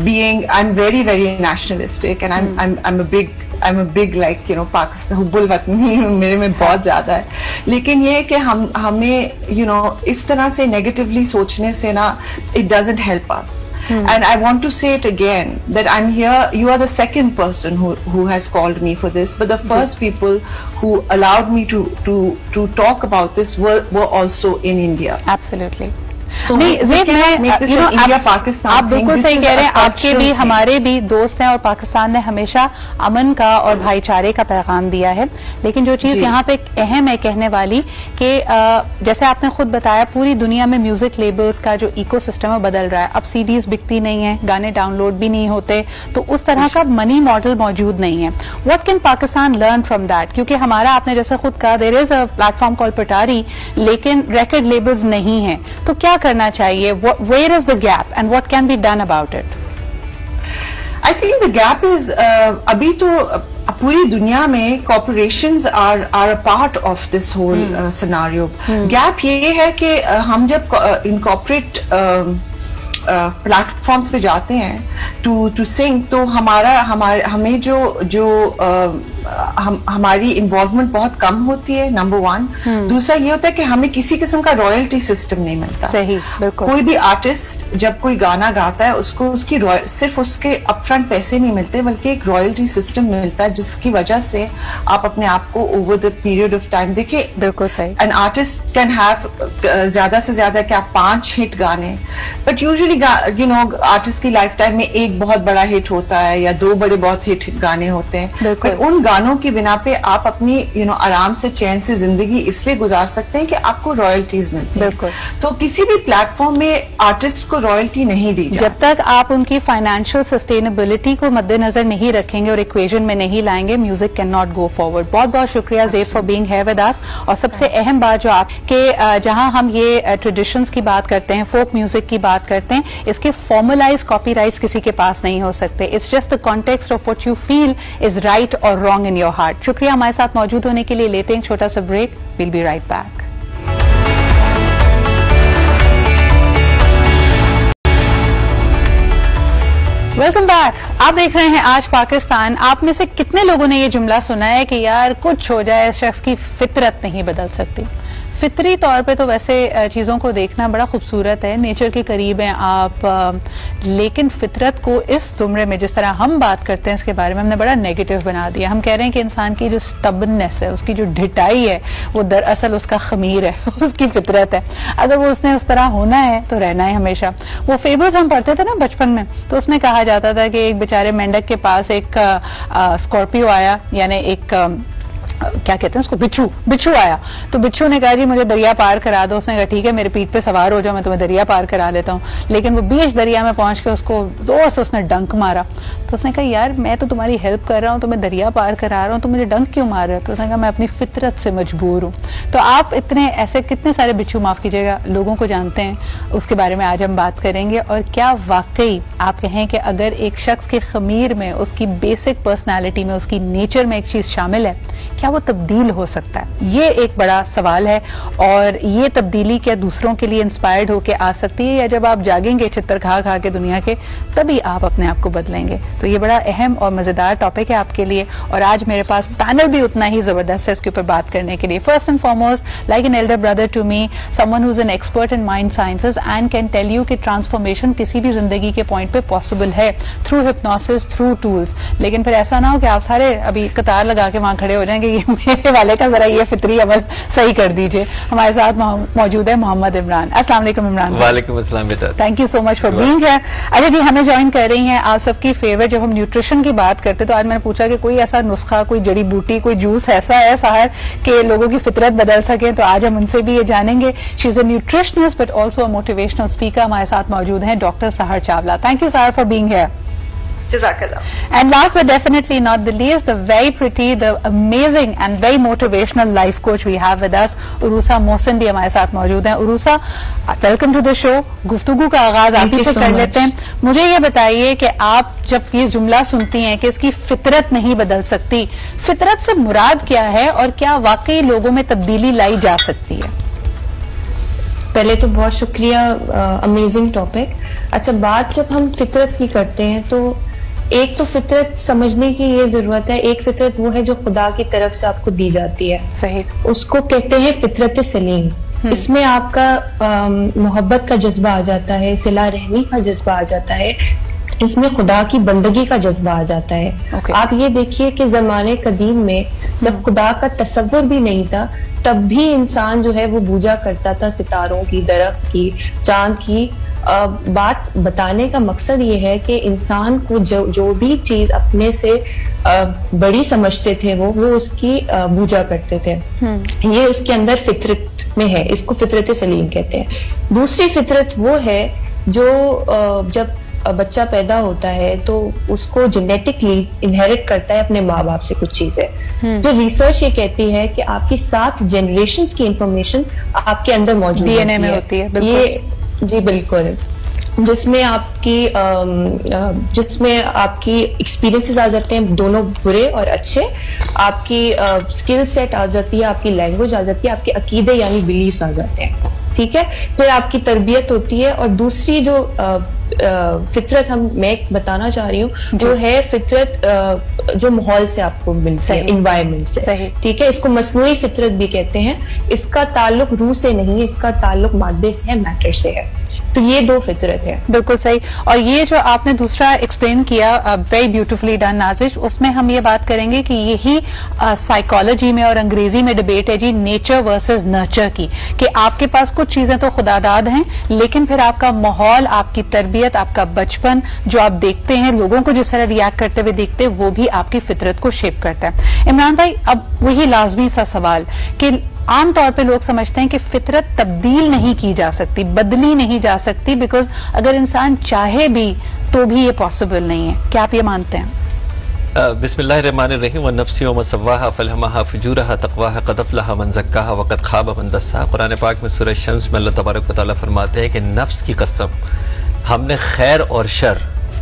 being, I'm very very nationalistic, and I'm a big Pakistan हुब्बुल वतनी मेरे में बहुत ज्यादा है। लेकिन ये है कि हमें इस तरह से नेगेटिवली सोचने से ना, it doesn't help us. And I want to say it again that I'm here. You are the second person who has called me for this, but the first people who allowed me to talk about this were also in India. Absolutely. नहीं आप बिल्कुल सही कह रहे हैं, आपके भी हमारे भी दोस्त हैं और पाकिस्तान ने हमेशा अमन का और भाईचारे का पैगाम दिया है। लेकिन जो चीज यहाँ पे अहम है कहने वाली कि जैसे आपने खुद बताया पूरी दुनिया में म्यूजिक लेबल्स का जो इकोसिस्टम है बदल रहा है। अब सीडीज बिकती नहीं है, गाने डाउनलोड भी नहीं होते, तो उस तरह का मनी मॉडल मौजूद नहीं है। What can Pakistan learn from that? क्योंकि हमारा आपने जैसे खुद कहा there is a platform called Patari, लेकिन रिकॉर्ड लेबल्स नहीं है, तो क्या करना चाहिए? Where is the gap and what can be done about it? I think the gap is अभी तो पूरी दुनिया में corporations are a part of this whole scenario. Gap ये है कि हम जब इनकॉर्पोरेट प्लेटफॉर्म्स पे जाते हैं टू सिंग, तो हमें हमारी इन्वॉल्वमेंट बहुत कम होती है, नंबर वन। दूसरा ये होता है कि हमें किसी किस्म का रॉयल्टी सिस्टम नहीं मिलता। सही, बिल्कुल। कोई भी आर्टिस्ट जब कोई गाना गाता है उसको उसकी सिर्फ उसके अपफ्रंट पैसे नहीं मिलते, बल्कि एक रॉयल्टी सिस्टम मिलता है, जिसकी वजह से आप अपने आप को over the period of time देखिए। बिल्कुल सही। एन आर्टिस्ट कैन हैव ज्यादा से ज्यादा क्या 5 हिट गाने, बट यूजुअली आर्टिस्ट की लाइफ टाइम में एक बहुत बड़ा हिट होता है या 2 बड़े बहुत हिट गाने होते हैं। बट उन गानों की बिना पे आप अपनी आराम से चैन से जिंदगी इसलिए गुजार सकते हैं कि आपको रॉयल्टीज मिलती है। तो किसी भी प्लेटफॉर्म में आर्टिस्ट को रॉयल्टी नहीं दी जाती। जब तक आप उनकी फाइनेंशियल सस्टेनेबिलिटी को मद्देनजर नहीं रखेंगे और इक्वेशन में नहीं लाएंगे, music can not go forward. बहुत बहुत शुक्रिया ज़ेब for being here with us. और सबसे अहम बात जो आपके जहां हम ये ट्रेडिशंस की बात करते हैं, फोक म्यूजिक की बात करते हैं, इसके फॉर्मलाइज कॉपीराइट्स किसी के पास नहीं हो सकते। It's just the context of what you feel is right और रॉन्ग इन योर हार्ट। शुक्रिया हमारे साथ मौजूद होने के लिए। लेते हैं छोटा सा break, will be right back. Welcome back. आप देख रहे हैं आज पाकिस्तान। आप में से कितने लोगों ने ये जुमला सुना है कि यार कुछ हो जाए, शख्स की फितरत नहीं बदल सकती? फितरी तौर पे तो वैसे चीज़ों को देखना बड़ा खूबसूरत है, नेचर के करीब हैं आप, लेकिन फितरत को इस जुमरे में जिस तरह हम बात करते हैं इसके बारे में हमने बड़ा नेगेटिव बना दिया। हम कह रहे हैं कि इंसान की जो स्टबननेस है, उसकी जो ढिटाई है, वो दरअसल उसका खमीर है, उसकी फितरत है। अगर वो उसने उस तरह होना है तो रहना है हमेशा। वो फेबल्स हम पढ़ते थे ना बचपन में, तो उसमें कहा जाता था कि एक बेचारे मेंढक के पास एक स्कॉर्पियो आया, यानी एक क्या कहते हैं उसको, बिच्छू आया। तो बिच्छू ने कहा जी मुझे दरिया पार करा दो। उसने कहा ठीक है, मेरे पीठ पे सवार हो जाओ, मैं तुम्हें दरिया पार करा लेता हूँ। लेकिन वो बीच दरिया में पहुंच के उसको जोर से उसने डंक मारा। तो उसने कहा यार मैं तो तुम्हारी हेल्प कर रहा हूँ, तुम्हें दरिया पार करा रहा हूँ, तो मुझे डंक क्यों मार रहे हो? तो उसने कहा मैं अपनी फितरत से मजबूर हूँ। तो आप इतने ऐसे कितने सारे बिच्छू, माफ कीजिएगा, लोगों को जानते हैं, उसके बारे में आज हम बात करेंगे। और क्या वाकई आप कहें कि अगर एक शख्स के खमीर में, उसकी बेसिक पर्सनैलिटी में, उसकी नेचर में एक चीज शामिल है, क्या वो तब्दील हो सकता है? ये एक बड़ा सवाल है। और ये तब्दीली क्या दूसरों के लिए इंस्पायर्ड होकर आ सकती है, या जब आप जागेंगे चित्तर खा खा के दुनिया के, तभी आप अपने आप को बदलेंगे? तो ये बड़ा अहम और मजेदार टॉपिक है आपके लिए। और आज मेरे पास पैनल भी उतना ही जबरदस्त है इसके ऊपर बात करने के लिए। First and foremost, like an elder brother to me, someone who is an expert in mind sciences and can tell you कि ट्रांसफॉर्मेशन किसी भी जिंदगी के पॉइंट पे पॉसिबल है थ्रू हिप्नोसिस, थ्रू टूल्स। लेकिन फिर ऐसा ना हो कि आप सारे अभी कतार लगा के वहां खड़े हो जाएंगे, ये मेरे वाले का जरा ये फितरी अमल सही कर दीजिए। हमारे साथ मौजूद है मोहम्मद इमरान। अस्सलाम वालेकुम इमरान। वालेकुम अस्सलाम बेटा, thank you so much for being here. अच्छा जी, हमें ज्वाइन कर रही हैं आप सबकी फेवरेट। जब हम न्यूट्रिशन की बात करते तो आज मैंने पूछा कि कोई ऐसा नुस्खा, कोई जड़ी बूटी, कोई जूस ऐसा है साहर के लोगों की फितरत बदल सके, तो आज हम उनसे भी ये जानेंगे। She is a nutritionist but also a motivational speaker. हमारे साथ मौजूद हैं डॉक्टर सहर चावला। थैंक यू सहर for being here. And last but definitely not the least, the very pretty, the amazing and very motivational life coach we have with us, Urusa Mohsin भी हमारे साथ मौजूद हैं। Urusa, welcome to the show. गुफ्तगू का आगाज आप ही से कर लेते हैं। मुझे ये बताइए कि आप जब ये जुमला सुनती हैं कि इसकी फितरत नहीं बदल सकती, फितरत से मुराद क्या है और क्या वाकई लोगों में तब्दीली लाई जा सकती है? पहले तो बहुत शुक्रिया, अमेजिंग टॉपिक। अच्छा, बात जब हम फितरत की करते हैं तो एक तो फितरत समझने की ये जरूरत है। एक फितरत वो है जो खुदा की तरफ से आपको दी जाती है, सही, उसको कहते हैं फितरत सलीम। इसमें आपका मोहब्बत का जज्बा आ जाता है, सिला रहमी का जज्बा आ जाता है, इसमें खुदा की बंदगी का जज्बा आ जाता है। आप ये देखिए कि जमाने कदीम में जब खुदा का तस्वुर भी नहीं था, तब भी इंसान जो है वो पूजा करता था सितारों की, दरख्त की, चांद की। बात बताने का मकसद ये है कि इंसान को जो भी चीज अपने से बड़ी समझते थे वो उसकी पूजा करते थे। ये उसके अंदर फितरत में है, इसको फितरत सलीम कहते हैं। दूसरी फितरत वो है जो जब बच्चा पैदा होता है तो उसको जेनेटिकली इनहेरिट करता है अपने माँ बाप से कुछ चीजें। जो रिसर्च ये कहती है कि आपकी 7 जनरेशंस की इंफॉर्मेशन आपके अंदर मौजूद डीएनए में होती है। ये जी बिल्कुल, जिसमें आपकी एक्सपीरियंसेस आ जाते हैं, दोनों बुरे और अच्छे, आपकी स्किल सेट आ जाती है, आपकी लैंग्वेज आ जाती है, आपके अकीदे यानी बिलीव्स आ जाते हैं, ठीक है। फिर आपकी तरबियत होती है। और दूसरी जो फितरत मैं बताना चाह रही हूँ जो है फितरत जो माहौल से आपको मिलती है, एनवायरनमेंट से, ठीक है। इसको मसनूई फितरत भी कहते हैं। इसका ताल्लुक रूह से नहीं, इसका ताल्लुक मादे से है, मैटर से है। तो ये 2 फितरत है। बिल्कुल सही। और ये जो आपने दूसरा एक्सप्लेन किया, वेरी ब्यूटिफुली डन नाजिश, उसमें हम ये बात करेंगे कि यही साइकोलॉजी में और अंग्रेजी में डिबेट है जी, नेचर वर्सेस नर्चर की, कि आपके पास कुछ चीजें तो खुदादाद हैं, लेकिन फिर आपका माहौल, आपकी तरबियत, आपका बचपन, जो आप देखते हैं, लोगों को जिस तरह रिएक्ट करते हुए देखते हैं, वो भी आपकी फितरत को शेप करता है। इमरान भाई, अब वही लाजमी सा सवाल कि आमतौर पे लोग समझते हैं कि फितरत तब्दील नहीं की जा सकती, बदली नहीं जा सकती, बिकॉज अगर इंसान चाहे भी तो भी ये पॉसिबल नहीं है। क्या आप ये मानते हैं? बिस्मिल्लाहिर्रहमानिर्रहीम व नफ्सी व मसव्वाहा फलहमाहा फुजूरहा तक़वाहा क़द अफ़लहा मन ज़क्काहा व क़द ख़ाब मन दस्साहा। कुरान पाक में सूरह शम्स में अल्लाह तबारक व तआला फरमाते हैं कि नफ्स की कसम, हमने खैर और शर,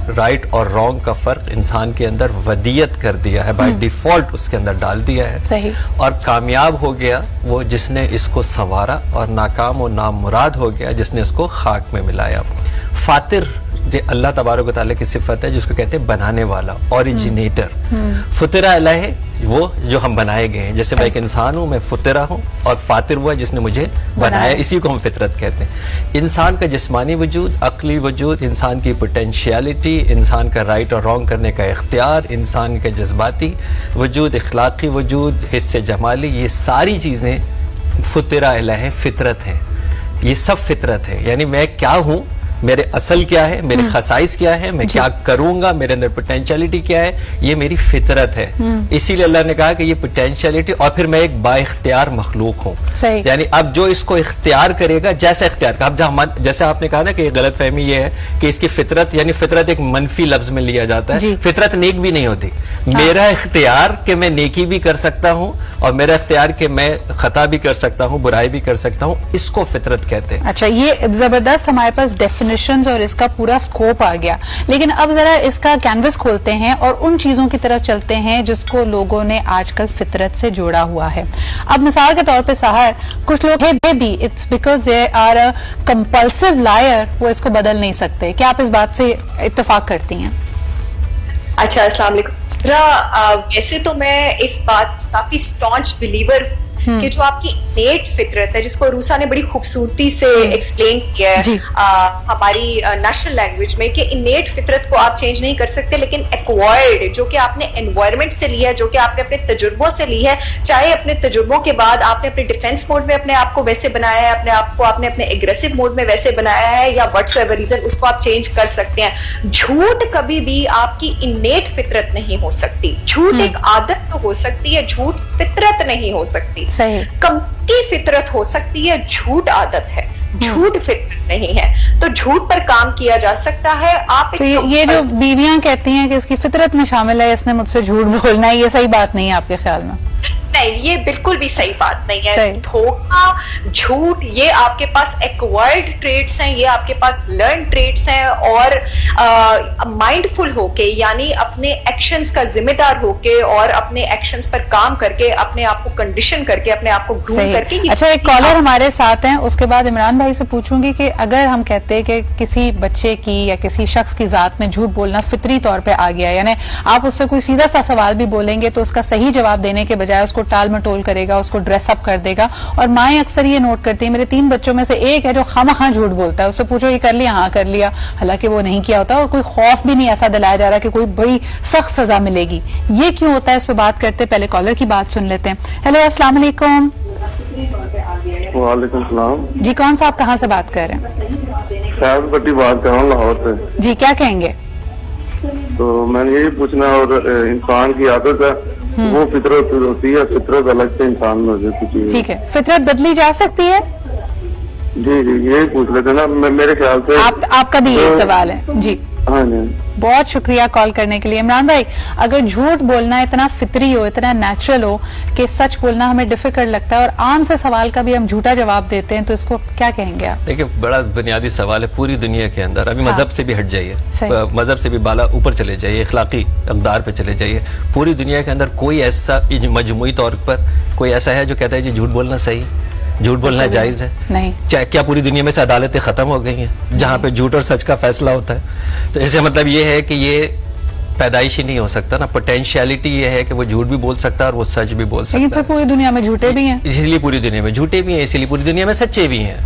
राइट और रॉन्ग का फर्क इंसान के अंदर वदियत कर दिया है, बाय डिफॉल्ट उसके अंदर डाल दिया है। सही। और कामयाब हो गया वो जिसने इसको संवारा, और नाकाम और नामुराद हो गया जिसने इसको खाक में मिलाया। फातिर जो अल्लाह तबारक व तआला की सिफत है, जिसको कहते हैं बनाने वाला, ओरिजिनेटर। फुतरा अलैहि, वो जो हम बनाए गए हैं। जैसे मैं एक इंसान हूं, मैं फुतरा हूं, और फातिर हुआ जिसने मुझे बनाया, इसी को हम फितरत कहते हैं। इंसान का जिस्मानी वजूद, अक्ली वजूद, इंसान की पोटेंशियलिटी, इंसान का राइट और रॉन्ग करने का इख्तियार, इंसान का जज्बाती वजूद, इखलाकी वजूद, हिस्से जमाली, ये सारी चीज़ें फुतरा अलैहि फितरत हैं। ये सब फितरत है। यानी मैं क्या हूँ, मेरे असल क्या है, मेरे खसाइस क्या है, मैं क्या करूंगा, मेरे अंदर पोटेंशियलिटी क्या है, ये मेरी फितरत है। इसीलिए अल्लाह ने कहा कि ये पोटेंशियलिटी, और फिर मैं एक बाइख्तियार मखलूक हूँ। यानी अब जो इसको इख्तियार करेगा, जैसा इख्तियार का, अब जैसे आपने कहा ना कि गलत फहमी ये है कि इसकी फितरत, यानी फितरत एक मनफी लफ्ज में लिया जाता है। फितरत नेक भी नहीं होती। मेरा इख्तियार कि मैं नेकी भी कर सकता हूँ, और मेरा इख्तियार कि मैं खता भी कर सकता हूँ, बुराई भी कर सकता हूँ, इसको फितरत कहते हैं। अच्छा, ये जबरदस्त हमारे पास डेफिनेशंस और इसका पूरा स्कोप आ गया। लेकिन अब जरा इसका कैनवस खोलते हैं और उन चीजों की तरफ चलते हैं जिसको लोगों ने आजकल फितरत से जोड़ा हुआ है। अब मिसाल के तौर पे सहर, कुछ लोग हैं भी, it's because they are a compulsive liar, वो इसको बदल नहीं सकते। क्या आप इस बात से इत्तेफाक करती हैं? अच्छा, अस्सलाम वालेकुम। वैसे तो मैं इस बात काफी स्टॉन्च बिलीवर कि जो आपकी इनेट फितरत है, जिसको रूसा ने बड़ी खूबसूरती से एक्सप्लेन किया है हमारी नेशनल लैंग्वेज में, कि इनेट फितरत को आप चेंज नहीं कर सकते, लेकिन एक्वायर्ड, जो कि आपने एनवायरनमेंट से लिया है, जो कि आपने अपने तजुर्बों से ली है, चाहे अपने तजुर्बों के बाद आपने अपने डिफेंस मोड में अपने आप को वैसे बनाया है, अपने आप को आपने अपने एग्रेसिव मोड में वैसे बनाया है, या व्हाटसोएवर रीजन, उसको आप चेंज कर सकते हैं। झूठ कभी भी आपकी इनेट फितरत नहीं हो सकती। झूठ एक आदत तो हो सकती है, झूठ फितरत नहीं हो सकती। कम की फितरत हो सकती है, झूठ आदत है, झूठ फितरत नहीं है। तो झूठ पर काम किया जा सकता है। आप तो ये जो बीवियां कहती हैं कि इसकी फितरत में शामिल है, इसने मुझसे झूठ बोलना है, ये सही बात नहीं है आपके ख्याल में? नहीं, ये बिल्कुल भी सही बात नहीं है। धोखा, झूठ, ये आपके पास एक्वायर्ड ट्रेड्स हैं, ये आपके पास लर्न ट्रेड्स हैं, और माइंडफुल होके, यानी अपने एक्शंस का जिम्मेदार होके और अपने एक्शंस पर काम करके, अपने आप को कंडीशन करके, अपने आप को ग्रूम करके। अच्छा, एक कॉलर हमारे साथ हैं, उसके बाद इमरान भाई से पूछूंगी कि अगर हम कहते हैं कि किसी बच्चे की या किसी शख्स की जात में झूठ बोलना फितरी तौर पे आ गया, यानी आप उससे कोई सीधा सा सवाल भी बोलेंगे तो उसका सही जवाब देने के बजाय उसको टाल मटोल करेगा, उसको ड्रेसअप कर देगा। और माएं अक्सर ये नोट करती है, मेरे 3 बच्चों में से एक है जो खामखा झूठ बोलता है, उससे पूछो ये कर लिया, हाँ कर लिया, हालांकि वो नहीं किया होता, और कोई खौफ भी नहीं ऐसा दिलाया जा रहा कि कोई बड़ी सख्त सजा मिलेगी। ये क्यों होता है, इस पर बात करते, पहले कॉलर की बात सुन लेते हैं। हेलो, अस्सलाम वालेकुम। वालेकुम सलाम जी। कौन सा, आप कहाँ से बात कर रहे हैं? शायद बट्टी बात कर रहा हूँ, लाहौर से जी। क्या कहेंगे? तो मैंने यही पूछना, और इंसान की आदत है वो फितरत होती है, फितरत अलग से इंसान में होती है। ठीक है, फितरत बदली जा सकती है? जी जी, यही पूछ लेते ना, मेरे ख्याल से आपका भी यही सवाल है जी। हाँ जी, बहुत शुक्रिया कॉल करने के लिए। इमरान भाई, अगर झूठ बोलना इतना फितरी हो, इतना नेचुरल हो कि सच बोलना हमें डिफिकल्ट लगता है और आम से सवाल का भी हम झूठा जवाब देते हैं, तो इसको क्या कहेंगे आप? देखिए, बड़ा बुनियादी सवाल है पूरी दुनिया के अंदर। अभी मजहब से भी हट जाइए, मजहब से भी बाला ऊपर चले जाइए, इखलाकी अक़दार पे चले जाइए। पूरी दुनिया के अंदर कोई ऐसा मजमूई तौर पर कोई ऐसा है जो कहता है जी झूठ बोलना सही, झूठ बोलना जायज है? नहीं। क्या पूरी दुनिया में से अदालतें खत्म हो गई हैं जहां पे झूठ और सच का फैसला होता है? तो इससे मतलब ये है कि ये पैदाइश ही नहीं हो सकता ना, पोटेंशियलिटी ये है कि वो झूठ भी बोल सकता है और वो सच भी बोल सकता है। लेकिन पूरी दुनिया में झूठे भी हैं, इसलिए पूरी दुनिया में झूठे भी हैं, इसलिए पूरी दुनिया में सच्चे भी हैं।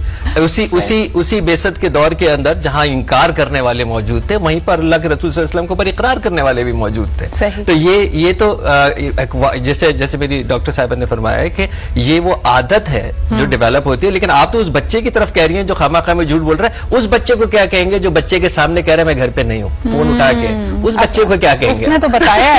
उसी बेसत के दौर के अंदर जहां इनकार करने वाले मौजूद थे, वहीं पर अल्लाह के रसूल सल्लल्लाहु अलैहि वसल्लम के ऊपर इकरार करने वाले भी मौजूद थे। तो ये तो जैसे मेरी डॉक्टर साहब ने फरमाया है कि ये वो आदत है जो डेवलप होती है। लेकिन आप तो उस बच्चे की तरफ कह रही हैं जो खामा में झूठ बोल रहा है। उस बच्चे को क्या कहेंगे जो बच्चे के सामने कह रहा है मैं घर पे नहीं हूँ, फोन उठा के? उस बच्चे को क्या कहेंगे? उसने तो बताया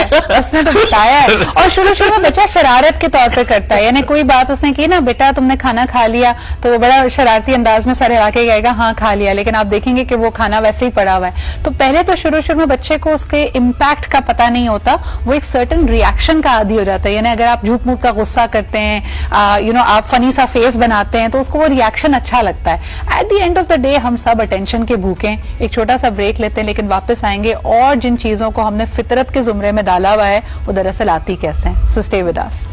है और शुरू में बच्चा शरारत के तौर पे करता है, यानी कोई बात उसने की ना, बेटा तुमने खाना खा लिया, तो वो बड़ा शरारती अंदाज में सर हिला के कहेगा हाँ खा लिया, लेकिन आप देखेंगे कि वो खाना वैसे ही पड़ा हुआ है। तो पहले तो शुरू में बच्चे को उसके इम्पैक्ट का पता नहीं होता, वो एक सर्टन रिएक्शन का आदी हो जाता है। यानी अगर आप झूठ मूठ का गुस्सा करते हैं, आप फनी सा फेस बनाते हैं, तो उसको वो रिएक्शन अच्छा लगता है। Eight the end of the day हम सब अटेंशन के भूखे हैं। एक छोटा सा ब्रेक लेते हैं, लेकिन वापस आएंगे और जिन चीजों को हमने फितरत के जुमरे में डाला हुआ है वो दरअसल आती कैसे हैं। So stay with us.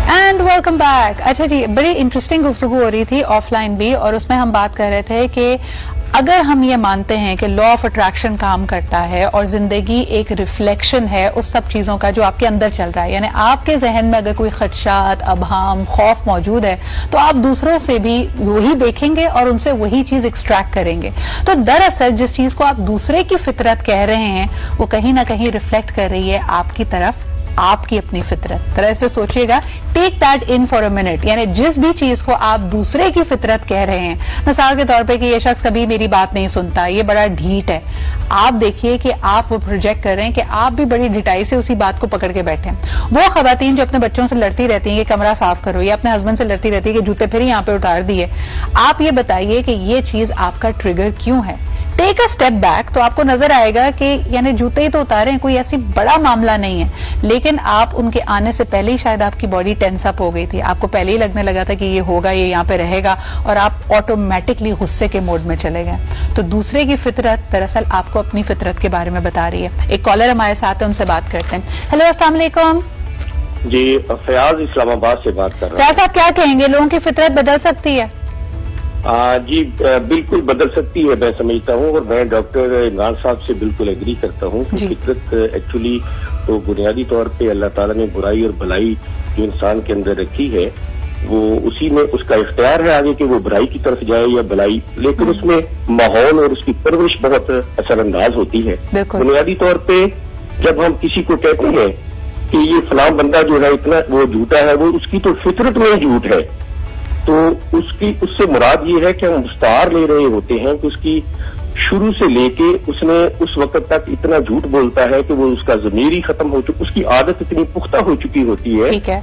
And welcome back. अच्छा जी, बड़ी इंटरेस्टिंग गुफ्तगू हो रही थी ऑफलाइन भी, और उसमें हम बात कर रहे थे कि अगर हम ये मानते हैं कि लॉ ऑफ अट्रैक्शन काम करता है और जिंदगी एक रिफ्लेक्शन है उस सब चीजों का जो आपके अंदर चल रहा है, यानी आपके जहन में अगर कोई खदशात, अभाम, खौफ मौजूद है, तो आप दूसरों से भी वही देखेंगे और उनसे वही चीज एक्सट्रैक्ट करेंगे। तो दरअसल जिस चीज को आप दूसरे की फितरत कह रहे हैं वो कहीं ना कहीं रिफ्लेक्ट कर रही है आपकी तरफ आपकी अपनी फितरत। तरह इस पे सोचिएगा, take that in for a minute. यानी जिस भी चीज को आप दूसरे की फितरत कह रहे हैं, मिसाल के तौर पे कि ये शख्स कभी मेरी बात नहीं सुनता, ये बड़ा ढीठ है, आप देखिए कि आप वो प्रोजेक्ट कर रहे हैं कि आप भी बड़ी ढिठाई से उसी बात को पकड़ के बैठे हैं। वो खवातीन जो अपने बच्चों से लड़ती रहती हैं कि कमरा साफ करो, या अपने हस्बैंड से लड़ती रहती है कि जूते फिर यहाँ पे उतार दिए, आप ये बताइए कि ये चीज आपका ट्रिगर क्यों है। टेक अ स्टेप बैक, तो आपको नजर आएगा कि यानी जूते ही तो उतारे हैं, कोई ऐसी बड़ा मामला नहीं है, लेकिन आप उनके आने से पहले ही शायद आपकी बॉडी टेंस अप हो गई थी, आपको पहले ही लगने लगा था कि ये होगा, ये यहाँ पे रहेगा, और आप ऑटोमेटिकली गुस्से के मोड में चले गए। तो दूसरे की फितरत दरअसल आपको अपनी फितरत के बारे में बता रही है। एक कॉलर हमारे साथ है, उनसे बात करते हैं। हेलो, अस्सलाम वालेकुम जी। फयाज इस्लामाबाद से बात कर रहा हूँ। फयाज साहब, क्या कहेंगे, लोगों की फितरत बदल सकती है? जी बिल्कुल बदल सकती है, मैं समझता हूँ, और मैं डॉक्टर इमरान साहब से बिल्कुल एग्री करता हूँ कि फितरत एक्चुअली तो बुनियादी तौर पे अल्लाह ताला ने बुराई और भलाई जो इंसान के अंदर रखी है वो उसी में उसका इख्तियार है आगे कि वो बुराई की तरफ जाए या भलाई, लेकिन उसमें माहौल और उसकी परवरिश बहुत असरअंदाज होती है। बुनियादी तौर पे जब हम किसी को कहते हैं कि ये फलां बंदा जो है इतना वो झूठा है, वो उसकी तो फितरत में ही झूठ है, तो उससे मुराद ये है कि हम मुस्तार ले रहे होते हैं कि उसकी शुरू से लेके उसने उस वक्त तक इतना झूठ बोलता है कि वो उसका ज़मीर ही खत्म हो चुका, उसकी आदत इतनी पुख्ता हो चुकी होती है। ठीक है,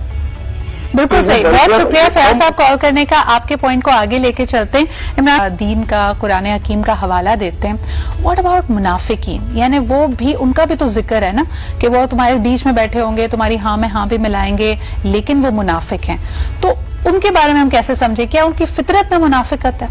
बिल्कुल सही, बहुत शुक्रिया फयाज साहब कॉल करने का। आपके पॉइंट को आगे लेके चलते हैं, इमरान दीन का, कुरान हकीम का हवाला देते हैं। व्हाट अबाउट मुनाफिकीन, यानी वो भी, उनका भी तो जिक्र है ना कि वो तुम्हारे बीच में बैठे होंगे, तुम्हारी हाँ में हाँ भी मिलाएंगे, लेकिन वो मुनाफिक हैं। तो उनके बारे में हम कैसे समझे, क्या उनकी फितरत में मुनाफिकत है?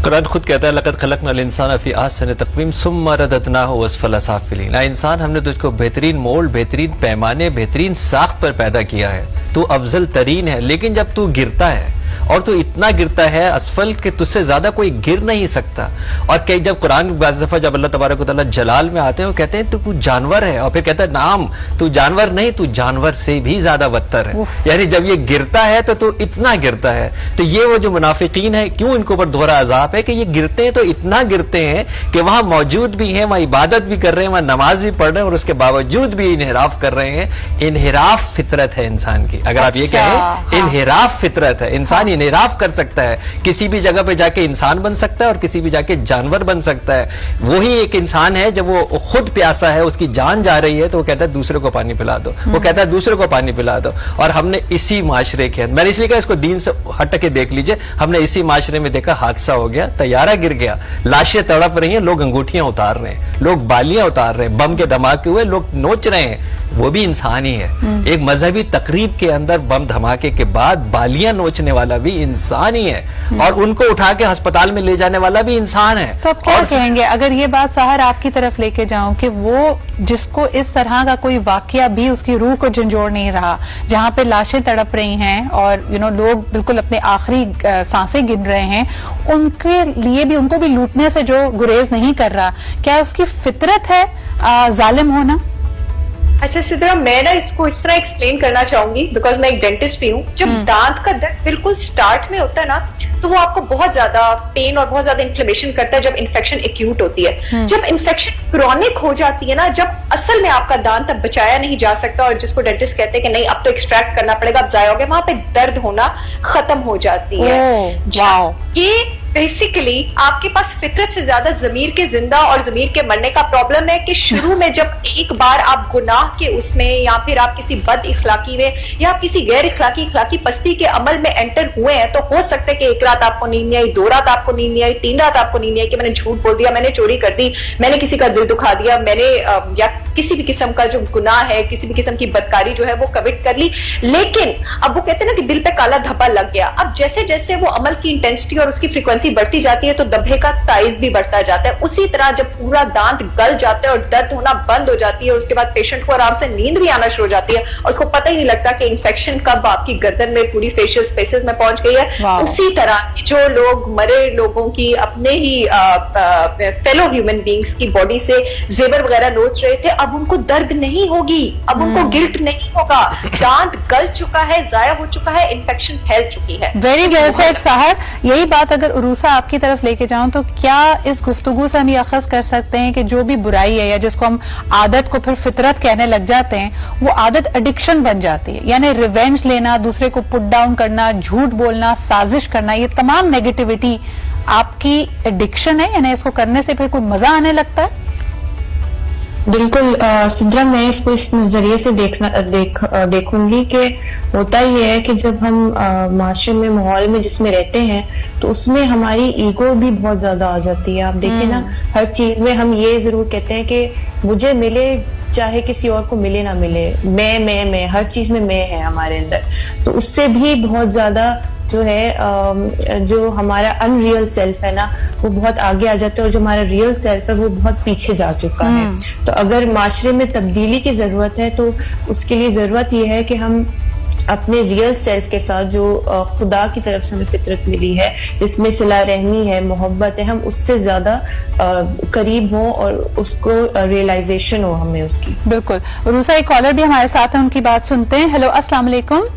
कुरान खुद कहता है लक़द खलक़नाल इंसान फ़ी अहसनि तक़वीम सुम्मा रददनाहु अस्फ़ला साफ़िलीन। इंसान, हमने तुझको बेहतरीन मोल्ड, बेहतरीन पैमाने, बेहतरीन साख्त पर पैदा किया है, तू अफजल तरीन है, लेकिन जब तू गिरता है और तू इतना गिरता है असफल कि तुझसे ज्यादा कोई गिर नहीं सकता। और कई जब कुरान बाज़ दफा जब अल्लाह तबारक व तआला जलाल में आते हैं वो कहते हैं तू कुछ जानवर है, और फिर कहता है नाम तू जानवर नहीं, तू जानवर से भी ज्यादा बदतर है। यानी जब ये गिरता है तो इतना गिरता है। तो ये वो जो मुनाफिकीन है, क्यों इनको ऊपर दोहरा अजाब है कि ये गिरते हैं तो इतना गिरते हैं कि वहां मौजूद भी है, वहां इबादत भी कर रहे हैं, वहां नमाज भी पढ़ रहे हैं और उसके बावजूद भी इनहिराफ कर रहे हैं। इनहिराफ फितरत है इंसान की। अगर आप ये कहें इनहिराफ फितरत है, इंसान इनहिराफ कर सकता है, किसी भी जगह पे जाके इंसान बन सकता है और किसी भी जाके जानवर बन सकता है। वही एक इंसान है जब वो खुद प्यासा है, उसकी जान जा रही है तो वो कहता है दूसरे को पानी पिला दो, वो कहता है दूसरे को पानी पिला दो। और हमने इसी माशरे के अंदर, मैंने इसलिए कहा इसको दीन से हट के देख लीजिए, हमने इसी माशरे में देखा हादसा हो गया, तैयारा गिर गया, लाशें तड़प रही हैं, लोग अंगूठियां उतार रहे हैं, लोग बालियां उतार रहे हैं, बम के धमाके हुए लोग नोच रहे हैं, वो भी इंसान ही है। एक मजहबी तकरीब के अंदर बम धमाके के बाद बालियां नोचने वाला भी इंसान ही है, और उनको उठा के अस्पताल में ले जाने वाला भी इंसान है। तो आप क्या कहेंगे अगर ये बात साहर आपकी तरफ लेके जाऊं कि वो जिसको इस तरह का कोई वाकया भी उसकी रूह को झंझोड़ नहीं रहा, जहां पे लाशें तड़प रही हैं और लोग बिल्कुल अपने आखिरी सांसें गिन रहे हैं, उनके लिए भी, उनको भी लूटने से जो गुरेज नहीं कर रहा, क्या उसकी फितरत है जालिम होना? अच्छा सिद्रा, मैं ना इसको इस तरह एक्सप्लेन करना चाहूंगी, बिकॉज मैं एक डेंटिस्ट भी हूँ। जब दांत का दर्द बिल्कुल स्टार्ट में होता है ना, तो वो आपको बहुत ज्यादा पेन और बहुत ज्यादा इन्फ्लेमेशन करता है जब इन्फेक्शन एक्यूट होती है। जब इन्फेक्शन क्रॉनिक हो जाती है ना, जब असल में आपका दांत अब बचाया नहीं जा सकता और जिसको डेंटिस्ट कहते हैं कि नहीं अब तो एक्सट्रैक्ट करना पड़ेगा, अब जाया हो गया, वहां पे दर्द होना खत्म हो जाती है। ये बेसिकली आपके पास फितरत से ज्यादा जमीर के जिंदा और जमीर के मरने का प्रॉब्लम है कि शुरू में जब एक बार आप गुनाह के उसमें या फिर आप किसी बद इखलाकी में या आप किसी गैर इखलाकी पस्ती के अमल में एंटर हुए हैं, तो हो सकता है कि एक रात आपको नींद नहीं आई, 2 रात आपको नींद नहीं आई, 3 रात आपको नींद नहीं आई कि मैंने झूठ बोल दिया, मैंने चोरी कर दी, मैंने किसी का दिल दुखा दिया, मैंने या किसी भी किस्म का जो गुनाह है, किसी भी किस्म की बदकारी जो है वो कमिट कर ली। लेकिन अब वो कहते हैं ना कि दिल पे काला धब्बा लग गया। अब जैसे जैसे वो अमल की इंटेंसिटी और उसकी फ्रीक्वेंसी बढ़ती जाती है तो धब्बे का साइज भी बढ़ता जाता है। उसी तरह जब पूरा दांत गल जाता है और दर्द होना बंद हो जाती है, उसके बाद पेशेंट को आराम से नींद भी आना शुरू हो जाती है और उसको पता ही नहीं लगता कि इन्फेक्शन कब आपकी गर्दन में पूरी फेशियल स्पेसेस में पहुंच गई है। उसी तरह जो लोग मरे लोगों की अपने ही फेलो ह्यूमन बींग्स की बॉडी से जेवर वगैरह नोच रहे थे, अब उनको दर्द नहीं होगी, अब उनको गिल्ट नहीं होगा, दांत गल चुका है, जाया हो चुका है, इन्फेक्शन फैल चुकी है। Very well said Sahar. यही बात अगर उरूसा आपकी तरफ लेके जाऊं तो क्या इस गुफ्तगू से हम ये अखज़ कर सकते हैं कि जो भी बुराई है या जिसको हम आदत को फिर फितरत कहने लग जाते हैं, वो आदत एडिक्शन बन जाती है? यानी रिवेंज लेना, दूसरे को पुट डाउन करना, झूठ बोलना, साजिश करना, ये तमाम नेगेटिविटी आपकी एडिक्शन है, यानी इसको करने से फिर कोई मजा आने लगता है? बिल्कुल सिद्रा, मैं इसको इस नजरिए से देखूंगी कि होता ही है कि जब हम माशरे में, माहौल में जिसमें रहते हैं, तो उसमें हमारी ईगो भी बहुत ज्यादा आ जाती है। आप देखिए ना, हर चीज में हम ये जरूर कहते हैं कि मुझे मिले चाहे किसी और को मिले ना मिले, मैं हर चीज में मैं है हमारे अंदर। तो उससे भी बहुत ज्यादा जो है जो हमारा अनरियल सेल्फ है ना, वो बहुत आगे आ जाता है और जो हमारा रियल सेल्फ है वो बहुत पीछे जा चुका है। तो अगर माशरे में तब्दीली की जरूरत है तो उसके लिए जरूरत ये है कि हम अपने रियल सेल्फ के साथ जो खुदा की तरफ से हमें फितरत मिली है, जिसमें सिला रहमी है, मोहब्बत है, हम उससे ज्यादा करीब हों और उसको रियलाइजेशन हो हमें उसकी। बिल्कुल। रूसा एक कॉलर भी हमारे साथ है, उनकी बात सुनते हैं। हेलो, अस्सलाम वालेकुम।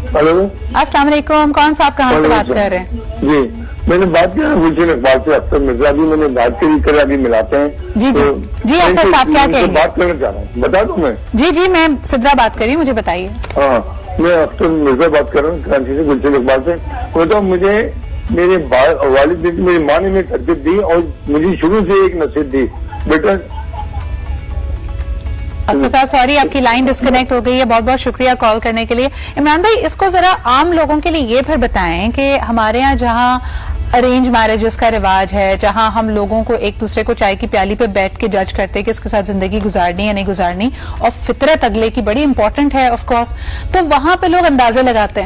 हेलो, अस्सलाम वालेकुम। कौन सा, आप कहाँ से बात कर रहे हैं? जी, मैंने बात किया गुलशन इकबाल से, अख्तर मिर्जा भी मैंने बात की, कर अभी मिलाते हैं। जी जी जी, अख्तर साहब क्या कहेंगे? बात करना चाह रहा हूँ, बता दूं मैं? जी जी, मैं सिद्रा बात कर रही हूँ, मुझे बताइए। हाँ, मैं अख्तर मिर्जा बात कर रहा हूँ कराची से, गुलशन इकबाल से। बताओ, मुझे मेरे वालिद ने, मेरी माँ ने मुझे तरबियत दी और मुझे शुरू से एक नसीहत दी, बेटा। अख्तर साहब सॉरी, आपकी लाइन डिस्कनेक्ट हो गई है। बहुत बहुत शुक्रिया कॉल करने के लिए। इमरान भाई, इसको जरा आम लोगों के लिए ये फिर बताएं कि हमारे यहाँ जहाँ अरेंज मैरिजेस का रिवाज है, जहां हम लोगों को एक दूसरे को चाय की प्याली पे बैठ के जज करते हैं कि इसके साथ जिंदगी गुजारनी या नहीं गुजारनी, और फितरत अगले की बड़ी इंपॉर्टेंट है ऑफ कोर्स, तो वहां पे लोग अंदाजे लगाते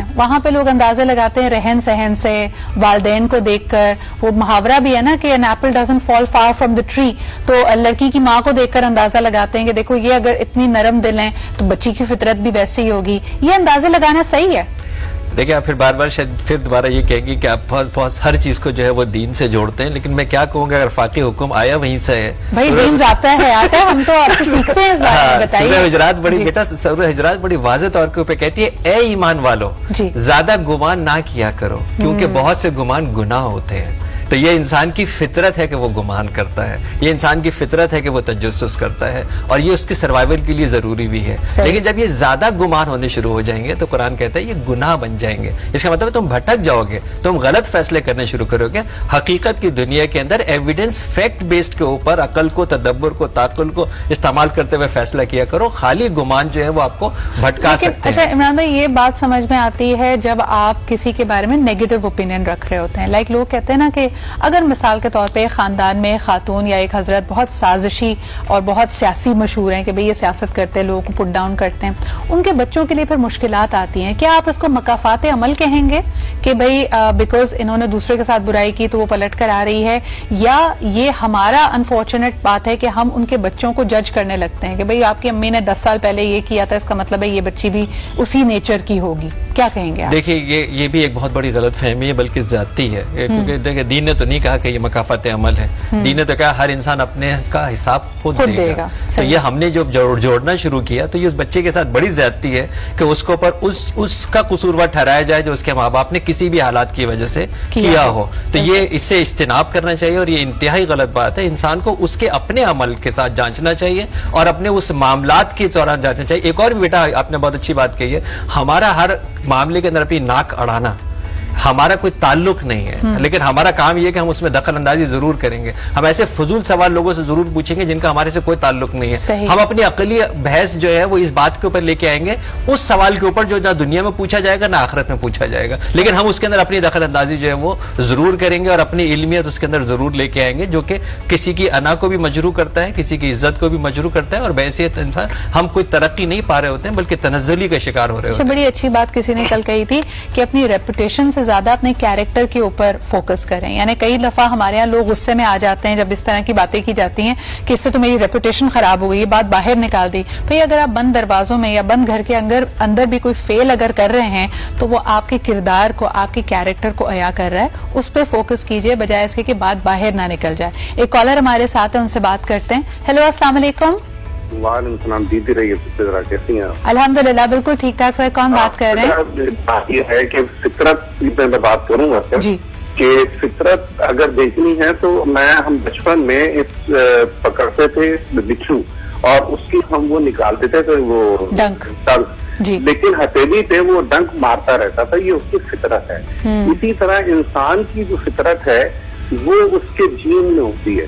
हैं, रहन सहन से, वालदेन को देखकर। वो मुहावरा भी है ना कि an apple doesn't fall far from the tree, तो लड़की की माँ को देखकर अंदाजा लगाते हैं कि देखो ये अगर इतनी नरम दिल है तो बच्ची की फितरत भी वैसी ही होगी। ये अंदाजे लगाना सही है? देखिए आप फिर बार बार शायद फिर दोबारा ये कहेंगे कि आप बहुत हर चीज को जो है वो दीन से जोड़ते हैं, लेकिन मैं क्या कहूँगा, अगर फाकी हुक्म आया वहीं से है भाई, दीन जाता है आता है, हम तो आपसे सीखते हैं इस बारे में, बताइए। सूरह हुजरात बड़ी बेटा सूरह हुजरात बड़ी वाज़ेह तौर के ऊपर कहती है, ए ईमान वालों ज्यादा गुमान ना किया करो, क्योंकि बहुत से गुमान गुनाह होते हैं। तो ये इंसान की फितरत है कि वो गुमान करता है, ये इंसान की फितरत है कि वो तजस्सुस करता है, और ये उसकी सर्वाइवल के लिए जरूरी भी है। लेकिन जब ये ज्यादा गुमान होने शुरू हो जाएंगे तो कुरान कहता है ये गुनाह बन जाएंगे। इसका मतलब है तुम भटक जाओगे, तुम गलत फैसले करने शुरू करोगे। हकीकत की दुनिया के अंदर एविडेंस फैक्ट बेस्ड के ऊपर अकल को, तदब्बर को, ताकुल को इस्तेमाल करते हुए फैसला किया करो। खाली गुमान जो है वो आपको भटका सकते हैं। अच्छा इमरान भाई, ये बात समझ में आती है जब आप किसी के बारे में नेगेटिव ओपिनियन रख रहे होते हैं। लाइक लोग कहते हैं ना कि अगर मिसाल के तौर पे खानदान में खातून या एक हजरत बहुत साजिशी और बहुत सियासी मशहूर हैं कि भाई ये सियासत करते हैं, लोगों को पुट डाउन करते हैं, उनके बच्चों के लिए फिर मुश्किलात आती हैं। क्या आप इसको मकाफात अमल कहेंगे कि भाई बिकॉज इन्होंने दूसरे के साथ बुराई की तो वो पलट कर आ रही है, या ये हमारा अनफॉर्चुनेट बात है कि हम उनके बच्चों को जज करने लगते हैं कि भाई आपकी अम्मी ने 10 साल पहले ये किया था, इसका मतलब है ये बच्ची भी उसी नेचर की होगी। क्या कहेंगे आप? देखिए ये भी एक बहुत बड़ी गलत फहमी है, बल्कि ज्यादती है, क्योंकि देखिए दीन ने तो नहीं कहा कि ये मकाफत अमल है, दीन ने तो कहा हर इंसान अपने का हिसाब खुद देगा। तो ये हमने जो जोड़ना शुरू किया तो ये उस बच्चे के साथ बड़ी ज्यादती है कि उसके ऊपर उसका कसूरवार ठहराया जाए जो उसके माँ बाप ने किसी भी हालात की वजह से किया हो। तो ये इससे इज्तिनाब करना चाहिए, और ये इंतहाई गलत बात है। इंसान को उसके अपने अमल के साथ जांचना चाहिए और अपने उस मामलात के दौरान जांचना चाहिए। एक और भी बेटा आपने बहुत अच्छी बात कही है, हमारा हर मामले के अंदर अपनी नाक अड़ाना हमारा कोई ताल्लुक नहीं है, लेकिन हमारा काम यह कि हम उसमें दखल अंदाजी जरूर करेंगे। हम ऐसे फजूल सवाल लोगों से जरूर पूछेंगे जिनका हमारे से कोई ताल्लुक नहीं है। हम अपनी अकली बहस जो है वो इस बात के ऊपर लेके आएंगे, उस सवाल के ऊपर जो ना दुनिया में पूछा जाएगा ना आखिरत में पूछा जाएगा, लेकिन हम उसके अंदर अपनी दखल अंदाजी जो है वो जरूर करेंगे और अपनी इल्मियत उसके अंदर जरूर लेके आएंगे, जो कि किसी की अना को भी मजरू करता है, किसी की इज्जत को भी मजरू करता है। और बैसियत इंसान हम कोई तरक्की नहीं पा रहे होते हैं, बल्कि तनज़्ज़ुली का शिकार हो रहे होते हैं। बड़ी अच्छी बात किसी ने कल कही थी कि अपनी रेपुटेशन से ज्यादा अपने कैरेक्टर के ऊपर फोकस करें। यानी कई दफा हमारे यहाँ लोग गुस्से में आ जाते हैं जब इस तरह की बातें की जाती हैं कि इससे तो मेरी रेपुटेशन खराब हो गई, ये बात बाहर निकाल दी। भाई अगर आप बंद दरवाजों में या बंद घर के अंदर भी कोई फेल अगर कर रहे हैं तो वो आपके किरदार को, आपके कैरेक्टर को अया कर रहा है, उस पर फोकस कीजिए बजाय इसके कि बात बाहर ना निकल जाए। एक कॉलर हमारे साथ है, उनसे बात करते हैं। हेलो, अस्सलाम वालेकुम। वालेकुम दीदी, रही कैसी हैं? अल्हम्दुलिल्लाह बिल्कुल ठीक ठाक। सर कौन बात कर रहे हैं? बात ये है कि फितरत की मैं बात करूंगा सर कि फितरत अगर देखनी है तो हम बचपन में इस पकड़ते थे बिच्छू और उसकी हम वो निकालते थे तो वो डंक, लेकिन हथेली पे वो डंक मारता रहता था, ये उसकी फितरत है। इसी तरह इंसान की जो फितरत है वो उसके जीन में होती है,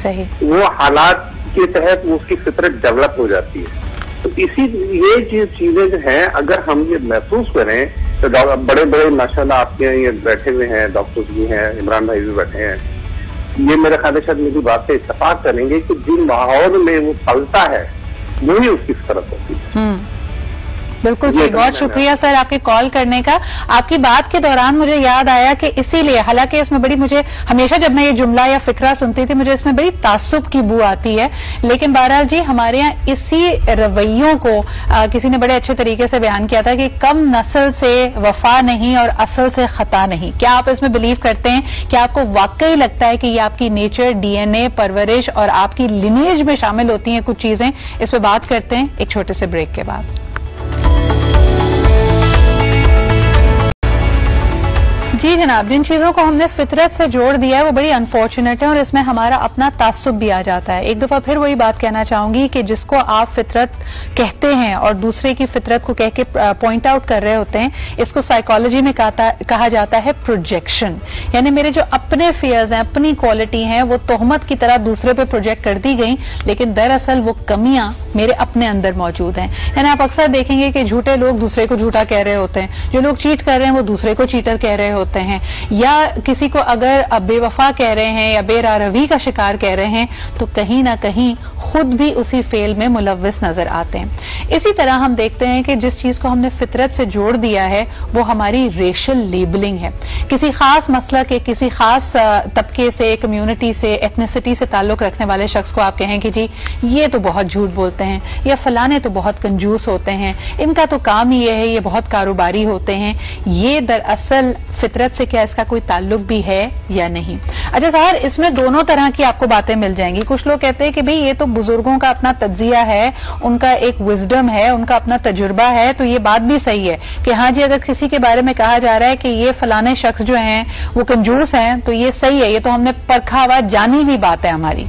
सही, वो हालात के तहत वो उसकी फितरत डेवलप हो जाती है। तो ये चीजें जो हैं अगर हम ये महसूस करें तो बड़े बड़े माशाल्लाह आपके ये बैठे हुए हैं, डॉक्टर्स भी हैं, इमरान भाई भी बैठे हैं, ये मेरे ख्याल से मेरी बात से इत्तेफाक करेंगे कि जिन माहौल में वो पलता है वही उसकी फितरत होती है। बिल्कुल सही, बहुत शुक्रिया सर आपके कॉल करने का। आपकी बात के दौरान मुझे याद आया कि इसीलिए, हालांकि इसमें बड़ी, मुझे हमेशा जब मैं ये जुमला या फिक्रा सुनती थी मुझे इसमें बड़ी तासुब की बू आती है, लेकिन बहरहाल जी हमारे यहाँ इसी रवैयों को किसी ने बड़े अच्छे तरीके से बयान किया था कि कम नस्ल से वफा नहीं और असल से खता नहीं। क्या आप इसमें बिलीव करते हैं? क्या आपको वाकई लगता है कि ये आपकी नेचर, डीएनए, परवरिश और आपकी लिनेज में शामिल होती हैं कुछ चीजें? इस पर बात करते हैं एक छोटे से ब्रेक के बाद। जी जनाब, जिन चीजों को हमने फितरत से जोड़ दिया है वो बड़ी अनफॉर्चुनेट है और इसमें हमारा अपना तासुब भी आ जाता है। एक दफा फिर वही बात कहना चाहूंगी कि जिसको आप फितरत कहते हैं और दूसरे की फितरत को कह के पॉइंट आउट कर रहे होते हैं, इसको साइकोलॉजी में कहा जाता है प्रोजेक्शन। यानी मेरे जो अपने फियर्स हैं, अपनी क्वालिटी हैं, वो तोहमत की तरह दूसरे पे प्रोजेक्ट कर दी गई, लेकिन दरअसल वो कमियां मेरे अपने अंदर मौजूद हैं। यानी आप अक्सर देखेंगे कि झूठे लोग दूसरे को झूठा कह रहे होते हैं, जो लोग चीट कर रहे हैं वो दूसरे को चीटर कह रहे होते हैं, या किसी को अगर बेवफा कह रहे हैं या बेरारवी का शिकार कह रहे हैं तो कहीं ना कहीं खुद भी उसी फेल में मुलव्विस नजर आते हैं। इसी तरह हम देखते हैं कि जिस चीज को हमने फितरत से जोड़ दिया है वो हमारी रेशियल लेबलिंग है। किसी खास मसलक के, किसी खास तबके से, कम्युनिटी से, एथनिसिटी से ताल्लुक रखने वाले शख्स को आप कहें कि जी ये तो बहुत झूठ बोलते हैं, या फलाने तो बहुत कंजूस होते हैं, इनका तो काम ही ये है, ये बहुत कारोबारी होते हैं, ये दरअसल फितरत से क्या इसका कोई ताल्लुक भी है या नहीं? अच्छा सहर, इसमें दोनों तरह की आपको बातें मिल जाएंगी। कुछ लोग कहते हैं कि भाई ये तो बुजुर्गों का अपना तज्जिया है, उनका एक विजडम है, उनका अपना तजुर्बा है, तो ये बात भी सही है कि हाँ जी अगर किसी के बारे में कहा जा रहा है कि ये फलाने शख्स जो हैं वो कंजूस हैं तो ये सही है, ये तो हमने परखा हुआ जानी हुई बात है हमारी।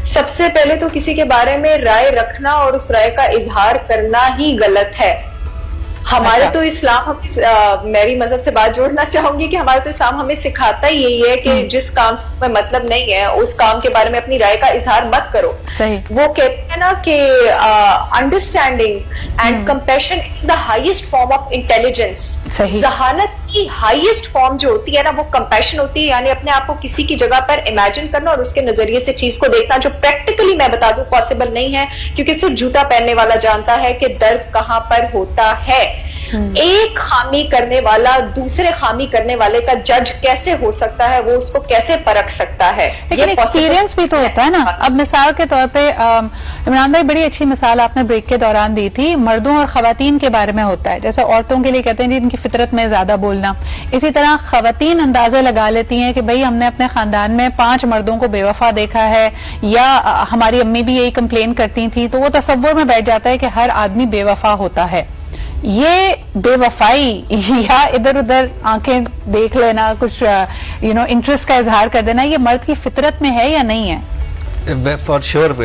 सबसे पहले तो किसी के बारे में राय रखना और उस राय का इजहार करना ही गलत है। हमारे तो इस्लाम, मैं भी मजहब से बात जोड़ना चाहूंगी कि हमारे तो इस्लाम हमें सिखाता ही यही है कि जिस काम में मतलब नहीं है उस काम के बारे में अपनी राय का इजहार मत करो। सही। वो कहते हैं ना कि understanding and compassion is the highest form of intelligence. जहानत की हाईएस्ट फॉर्म जो होती है ना वो कंपैशन होती है, यानी अपने आप को किसी की जगह पर इमेजिन करना और उसके नजरिए से चीज को देखना, जो प्रैक्टिकली मैं बता दूं पॉसिबल नहीं है, क्योंकि सिर्फ जूता पहनने वाला जानता है कि दर्द कहां पर होता है। एक खामी करने वाला दूसरे खामी करने वाले का जज कैसे हो सकता है, वो उसको कैसे परख सकता है? लेकिन एक्सपीरियंस भी तो होता है ना। अब मिसाल के तौर पे इमरान भाई बड़ी अच्छी मिसाल आपने ब्रेक के दौरान दी थी, मर्दों और खवातीन के बारे में होता है। जैसे औरतों के लिए कहते हैं जी इनकी फितरत में ज्यादा बोलना, इसी तरह खवातीन अंदाजा लगा लेती हैं कि भाई हमने अपने खानदान में 5 मर्दों को बेवफा देखा है, या हमारी अम्मी भी यही कंप्लेन करती थी, तो वो तसव्वुर में बैठ जाता है कि हर आदमी बेवफा होता है। ये बेवफाई या इधर उधर आंखें देख लेना, कुछ इंटरेस्ट का इजहार कर देना, ये मर्द की फितरत में है या नहीं है? फॉर श्योर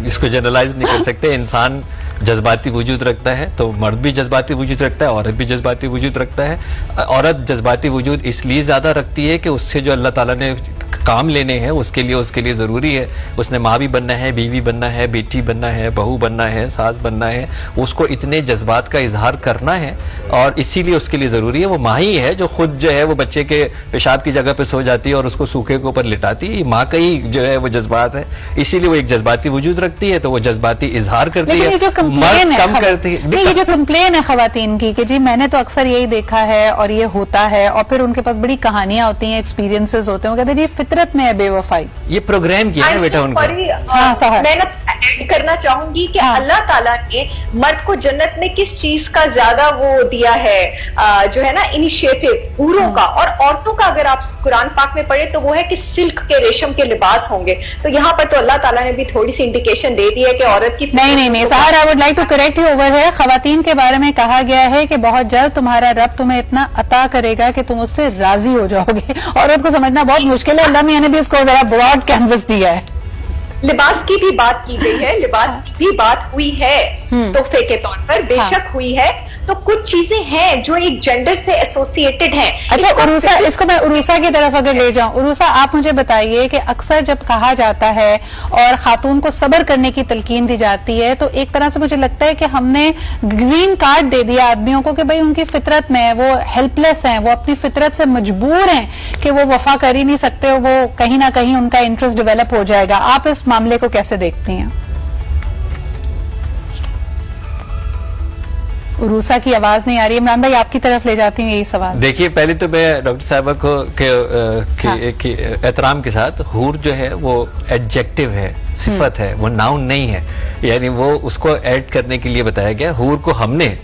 इसको जनरलाइज नहीं कर सकते। इंसान जज्बाती वजूद रखता है तो मर्द भी जज्बाती वजूद रखता है, औरत भी जज्बाती वजूद रखता है। औरत जज्बाती वजूद इसलिए ज्यादा रखती है कि उससे जो अल्लाह ताला ने काम लेने हैं उसके लिए जरूरी है, उसने माँ भी बनना है, बीवी बनना है, बेटी बनना है, बहू बनना है, सास बनना है, उसको इतने जज्बात का इजहार करना है और इसीलिए उसके लिए जरूरी है। वो माँ ही है जो खुद जो है वो बच्चे के पेशाब की जगह पे सो जाती है और उसको सूखे के ऊपर लिटाती है। माँ का ही जो है वो जज्बात है, इसीलिए वो एक जज्बाती वजूद रखती है, तो वो जज्बाती इजहार करती है, मर्द कम करती है। ये जो कंप्लेन है खवातीन की कि जी मैंने तो अक्सर यही देखा है और ये होता है, और फिर उनके पास बड़ी कहानियां होती हैं, एक्सपीरियंसेस होते हैं, वो कहते हैं जी फितरत में है बेवफाई। ये प्रोग्राम किया है बेटा उनका। मैं ऐड करना चाहूंगी कि अल्लाह ताला ने मर्द को जन्नत में किस चीज का ज्यादा वो दिया है, जो है ना इनिशिएटिव हूरों का, और औरतों का अगर आप कुरान पाक में पढ़े तो वो है कि सिल्क के रेशम के लिबास होंगे। तो यहाँ पर तो अल्लाह ताला ने भी थोड़ी सी इंडिकेशन दे दी है कि औरत की नहीं सहारा, I would like to correct you over है। खवातीन के बारे में कहा गया है कि बहुत जल्द तुम्हारा रब तुम्हें इतना अता करेगा कि तुम उससे राजी हो जाओगे। औरत को समझना बहुत मुश्किल है, अल्लाह मियां ने भी इसको जरा ब्रॉड कैनवस दिया है। लिबास की भी बात की गई है, लिबास की भी बात हुई है तोहफे के तौर पर, बेशक हुई है। तो कुछ चीजें हैं जो एक जेंडर से एसोसिएटेड हैं। अच्छा उरूसा, इसको मैं उरूसा की तरफ अगर ले जाऊं, उरूसा आप मुझे बताइए कि अक्सर जब कहा जाता है और खातून को सब्र करने की तलकीन दी जाती है, तो एक तरह से मुझे लगता है कि हमने ग्रीन कार्ड दे दिया आदमियों को कि भाई उनकी फितरत में है, वो हेल्पलेस हैं, वो अपनी फितरत से मजबूर हैं कि वो वफा कर ही नहीं सकते, वो कहीं ना कहीं उनका इंटरेस्ट डेवलप हो जाएगा। आप इस मामले को कैसे देखती हैं? उरूसा की आवाज नहीं आ रही। इमरान भाई आपकी तरफ ले जाती हूँ यही सवाल। देखिए पहले तो मैं डॉक्टर साहबा को एहतराम के साथ, हूर जो है वो एडजेक्टिव है, सिफत है, वो नाउन नहीं है, यानी वो उसको ऐड करने के लिए बताया गया। हूर को हमने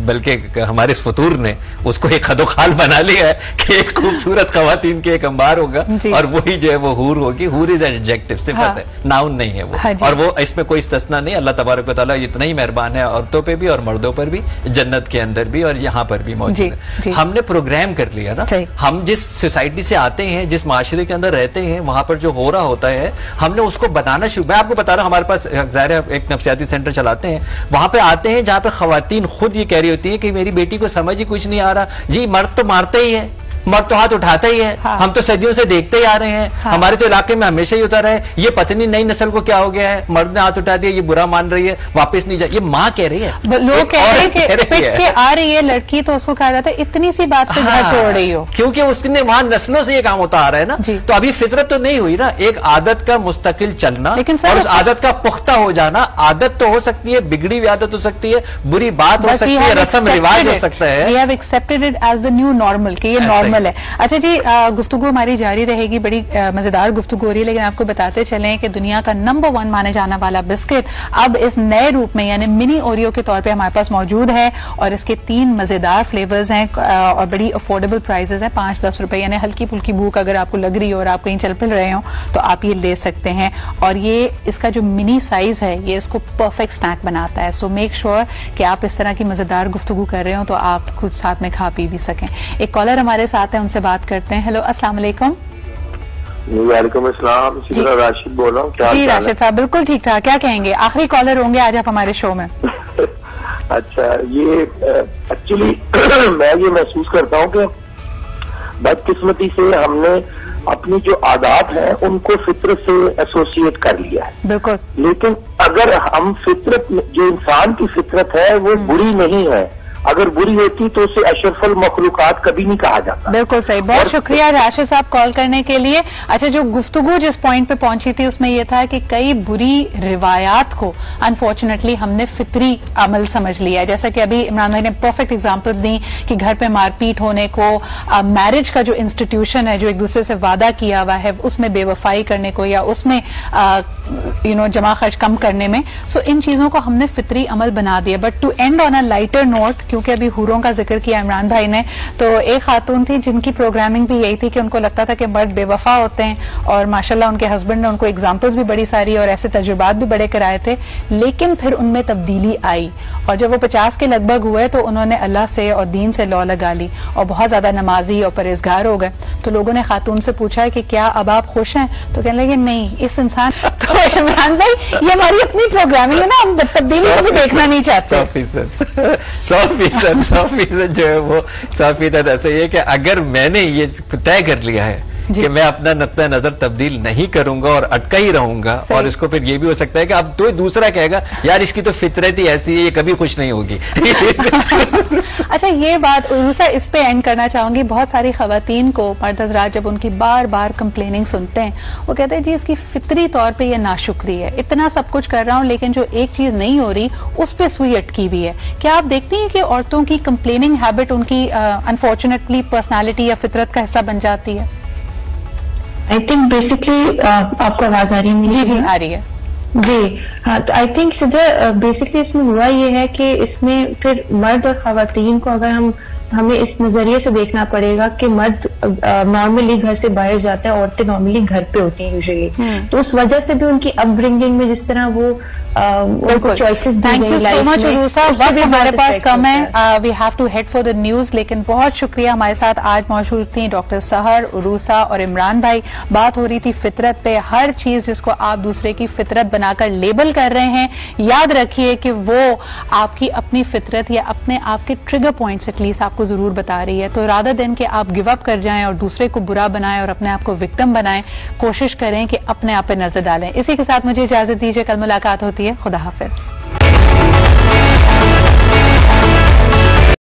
बल्कि हमारे फतूर ने उसको एक खदोखाल बना लिया है कि एक खूबसूरत खवातीन के एक अंबार होगा और वही जो है वो हूर होगी। हूर इज एन एडजेक्टिव, सिफत है, नाउन नहीं है वो। और वो इसमें कोई इस्तिस्ना नहीं। अल्लाह तबारक व तआला इतना ही मेहरबान है औरतों पे भी और मर्दों पर भी, जन्नत के अंदर भी और यहाँ पर भी मौजूद है। हमने प्रोग्राम कर लिया ना, हम जिस सोसाइटी से आते हैं, जिस माशरे के अंदर रहते हैं, वहां पर जो हो रहा होता है हमने उसको बताना शुरू। मैं आपको बता रहा हूँ, हमारे पास ज़ाहिर है एक नफ्सियाती सेंटर चलाते हैं, वहां पे आते हैं जहाँ पे खवातीन खुद ये कह रही होती है कि मेरी बेटी को समझ ही कुछ नहीं आ रहा। जी मर्द तो मारते ही है, मर्द तो हाथ उठाता ही है। हाँ। हम तो सदियों से देखते ही आ रहे हैं। हाँ। हमारे तो इलाके में हमेशा ही होता रहा है। ये पता नहीं नई नस्ल को क्या हो गया है, मर्द ने हाथ उठा दिया, ये बुरा मान रही है, वापस नहीं जा। ये माँ कह रही है, लोग कह रहे हैं कि पिट के आ रही है लड़की, तो उसको कहा जाता है इतनी सी बात पे घर तोड़ रही हो, क्योंकि उसने वहां नस्लों से ये काम होता आ रहा है ना। तो अभी फितरत तो नहीं हुई ना, एक आदत का मुस्तकिल चलना और उस आदत का पुख्ता हो जाना। आदत तो हो सकती है, बिगड़ी हुई आदत हो सकती है, बुरी बात हो सकती है, रस्म रिवाज हो सकता है। We have accepted it as the new normal कि ये नॉर्मल है। अच्छा जी, गुफ्तगू हमारी जारी रहेगी, बड़ी मजेदार गुफ्तगू हो रही है, लेकिन आपको बताते चलें कि दुनिया का नंबर 1 माने जाने वाला बिस्किट अब इस नए रूप में यानी मिनी ओरियो के तौर पे हमारे पास मौजूद है और इसके 3 मजेदार फ्लेवर्स हैं और बड़ी अफोर्डेबल प्राइसेस हैं, 5-10 रुपए, यानी हल्की फुल्की भूख अगर आपको लग रही हो और आप कहीं चल फिर रहे हो तो आप ये ले सकते हैं। और ये इसका जो मिनी साइज है ये इसको परफेक्ट स्नैक बनाता है। सो मेक श्योर कि आप इस तरह की मजेदार गुफ्तगू कर रहे हो तो आप खुद साथ में खा पी भी सकें। एक कॉलर हमारे साथ है, उनसे बात करते हैं। हेलो, अस्सलाम वालेकुम। वालेकुम अस्सलाम, राशिद बोल रहा हूँ। क्या जी राशिद साहब, बिल्कुल ठीक ठाक। क्या कहेंगे, आखिरी कॉलर होंगे आज आप हमारे शो में। अच्छा, ये एक्चुअली मैं ये महसूस करता हूँ कि बदकिस्मती से हमने अपनी जो आदात है उनको फितरत से एसोसिएट कर लिया है। बिल्कुल। लेकिन अगर हम फितरत, जो इंसान की फितरत है वो बुरी नहीं है, अगर बुरी होती तो उसे अशरफुल मखलूकात कभी नहीं कहा जाता। बिल्कुल सही, बहुत शुक्रिया राशिद साहब कॉल करने के लिए। अच्छा, जो गुफ्तगू जिस पॉइंट पे पहुंची थी उसमें यह था कि कई बुरी रिवायात को अनफॉर्चुनेटली हमने फितरी अमल समझ लिया है। जैसा कि अभी इमरान भाई ने परफेक्ट एग्जांपल्स दी कि घर पे मारपीट होने को, मैरिज का जो इंस्टीट्यूशन है, जो एक दूसरे से वादा किया हुआ है, उसमें बेवफाई करने को या उसमें जमा खर्च कम करने में, सो इन चीजों को हमने फितरी अमल बना दिया। But to end on a lighter note, क्योंकि अभी हुरों का जिक्र किया इमरान भाई ने, तो एक खातून थी जिनकी प्रोग्रामिंग भी यही थी कि उनको लगता था कि मर्द बेवफा होते हैं और माशाल्लाह उनके हस्बैंड ने उनको एग्जांपल्स भी बड़ी सारी और ऐसे तजुर्बात भी बड़े कराए थे। लेकिन फिर उनमें तब्दीली आई और जब वो 50 के लगभग हुए तो उन्होंने अल्लाह से और दीन से लौ लगा ली और बहुत ज्यादा नमाजी और परहेजगार हो गए। तो लोगों ने खातून से पूछा कि क्या अब आप खुश हैं, तो कहने लगे नहीं, इस इंसान तो इमरान भाई ये हमारी अपनी प्रोग्रामिंग है ना, हम तब्दीली को भी देखना नहीं चाहते। 100% जो है वो 100% ऐसा ही है कि अगर मैंने ये तय कर लिया है कि मैं अपना नुक्ता नजर तब्दील नहीं करूंगा और अटका ही रहूंगा, और इसको फिर ये भी हो सकता है कि अब तो दूसरा कहेगा यार इसकी तो फितरत ही ऐसी है, ये कभी खुश नहीं होगी। अच्छा, ये बात इस पे एंड करना चाहूंगी। बहुत सारी खवातीन को मर्द हज़रात जब उनकी बार बार कंप्लेनिंग सुनते हैं, वो कहते हैं जी इसकी फितरी तौर पे ये नाशुक्री है, इतना सब कुछ कर रहा हूं लेकिन जो एक चीज नहीं हो रही उस पे सुई अटकी भी है। क्या आप देखती हैं कि औरतों की कंप्लेनिंग हैबिट उनकी अनफॉर्चुनेटली पर्सनालिटी या फितरत का हिस्सा बन जाती है? आई थिंक बेसिकली आपको आवाज आ रही है? जी जी आ रही है जी। हाँ, तो आई थिंक सिद्धा बेसिकली इसमें हुआ ये है कि इसमें फिर मर्द और खवातीन को अगर हमें इस नजरिए से देखना पड़ेगा कि मर्द नॉर्मली घर से बाहर जाता है, औरतें नॉर्मली घर पे होती हैं यूजुअली, तो उस वजह से भी उनकी अपब्रिंगिंग में जिस तरह वो उनको चॉइसेस दी गई लाइफ में, वक्त हमारे पास कम है, we have to head for the news. लेकिन बहुत शुक्रिया, हमारे साथ आज मौजूद थी डॉक्टर सहर, उरूसा और इमरान भाई। बात हो रही थी फितरत पे। हर चीज जिसको आप दूसरे की फितरत बनाकर लेबल कर रहे हैं, याद रखिए कि वो आपकी अपनी फितरत या अपने आपके ट्रिगर पॉइंट्स एटलीस्ट आपको जरूर बता रही है। तो रादर देन कि आप गिव अप कर जाएं और दूसरे को बुरा बनाएं और अपने आप को विक्टिम बनाएं, कोशिश करें कि अपने आप पे नजर डालें। इसी के साथ मुझे इजाजत दीजिए, कल मुलाकात होती है। खुदा हाफिज।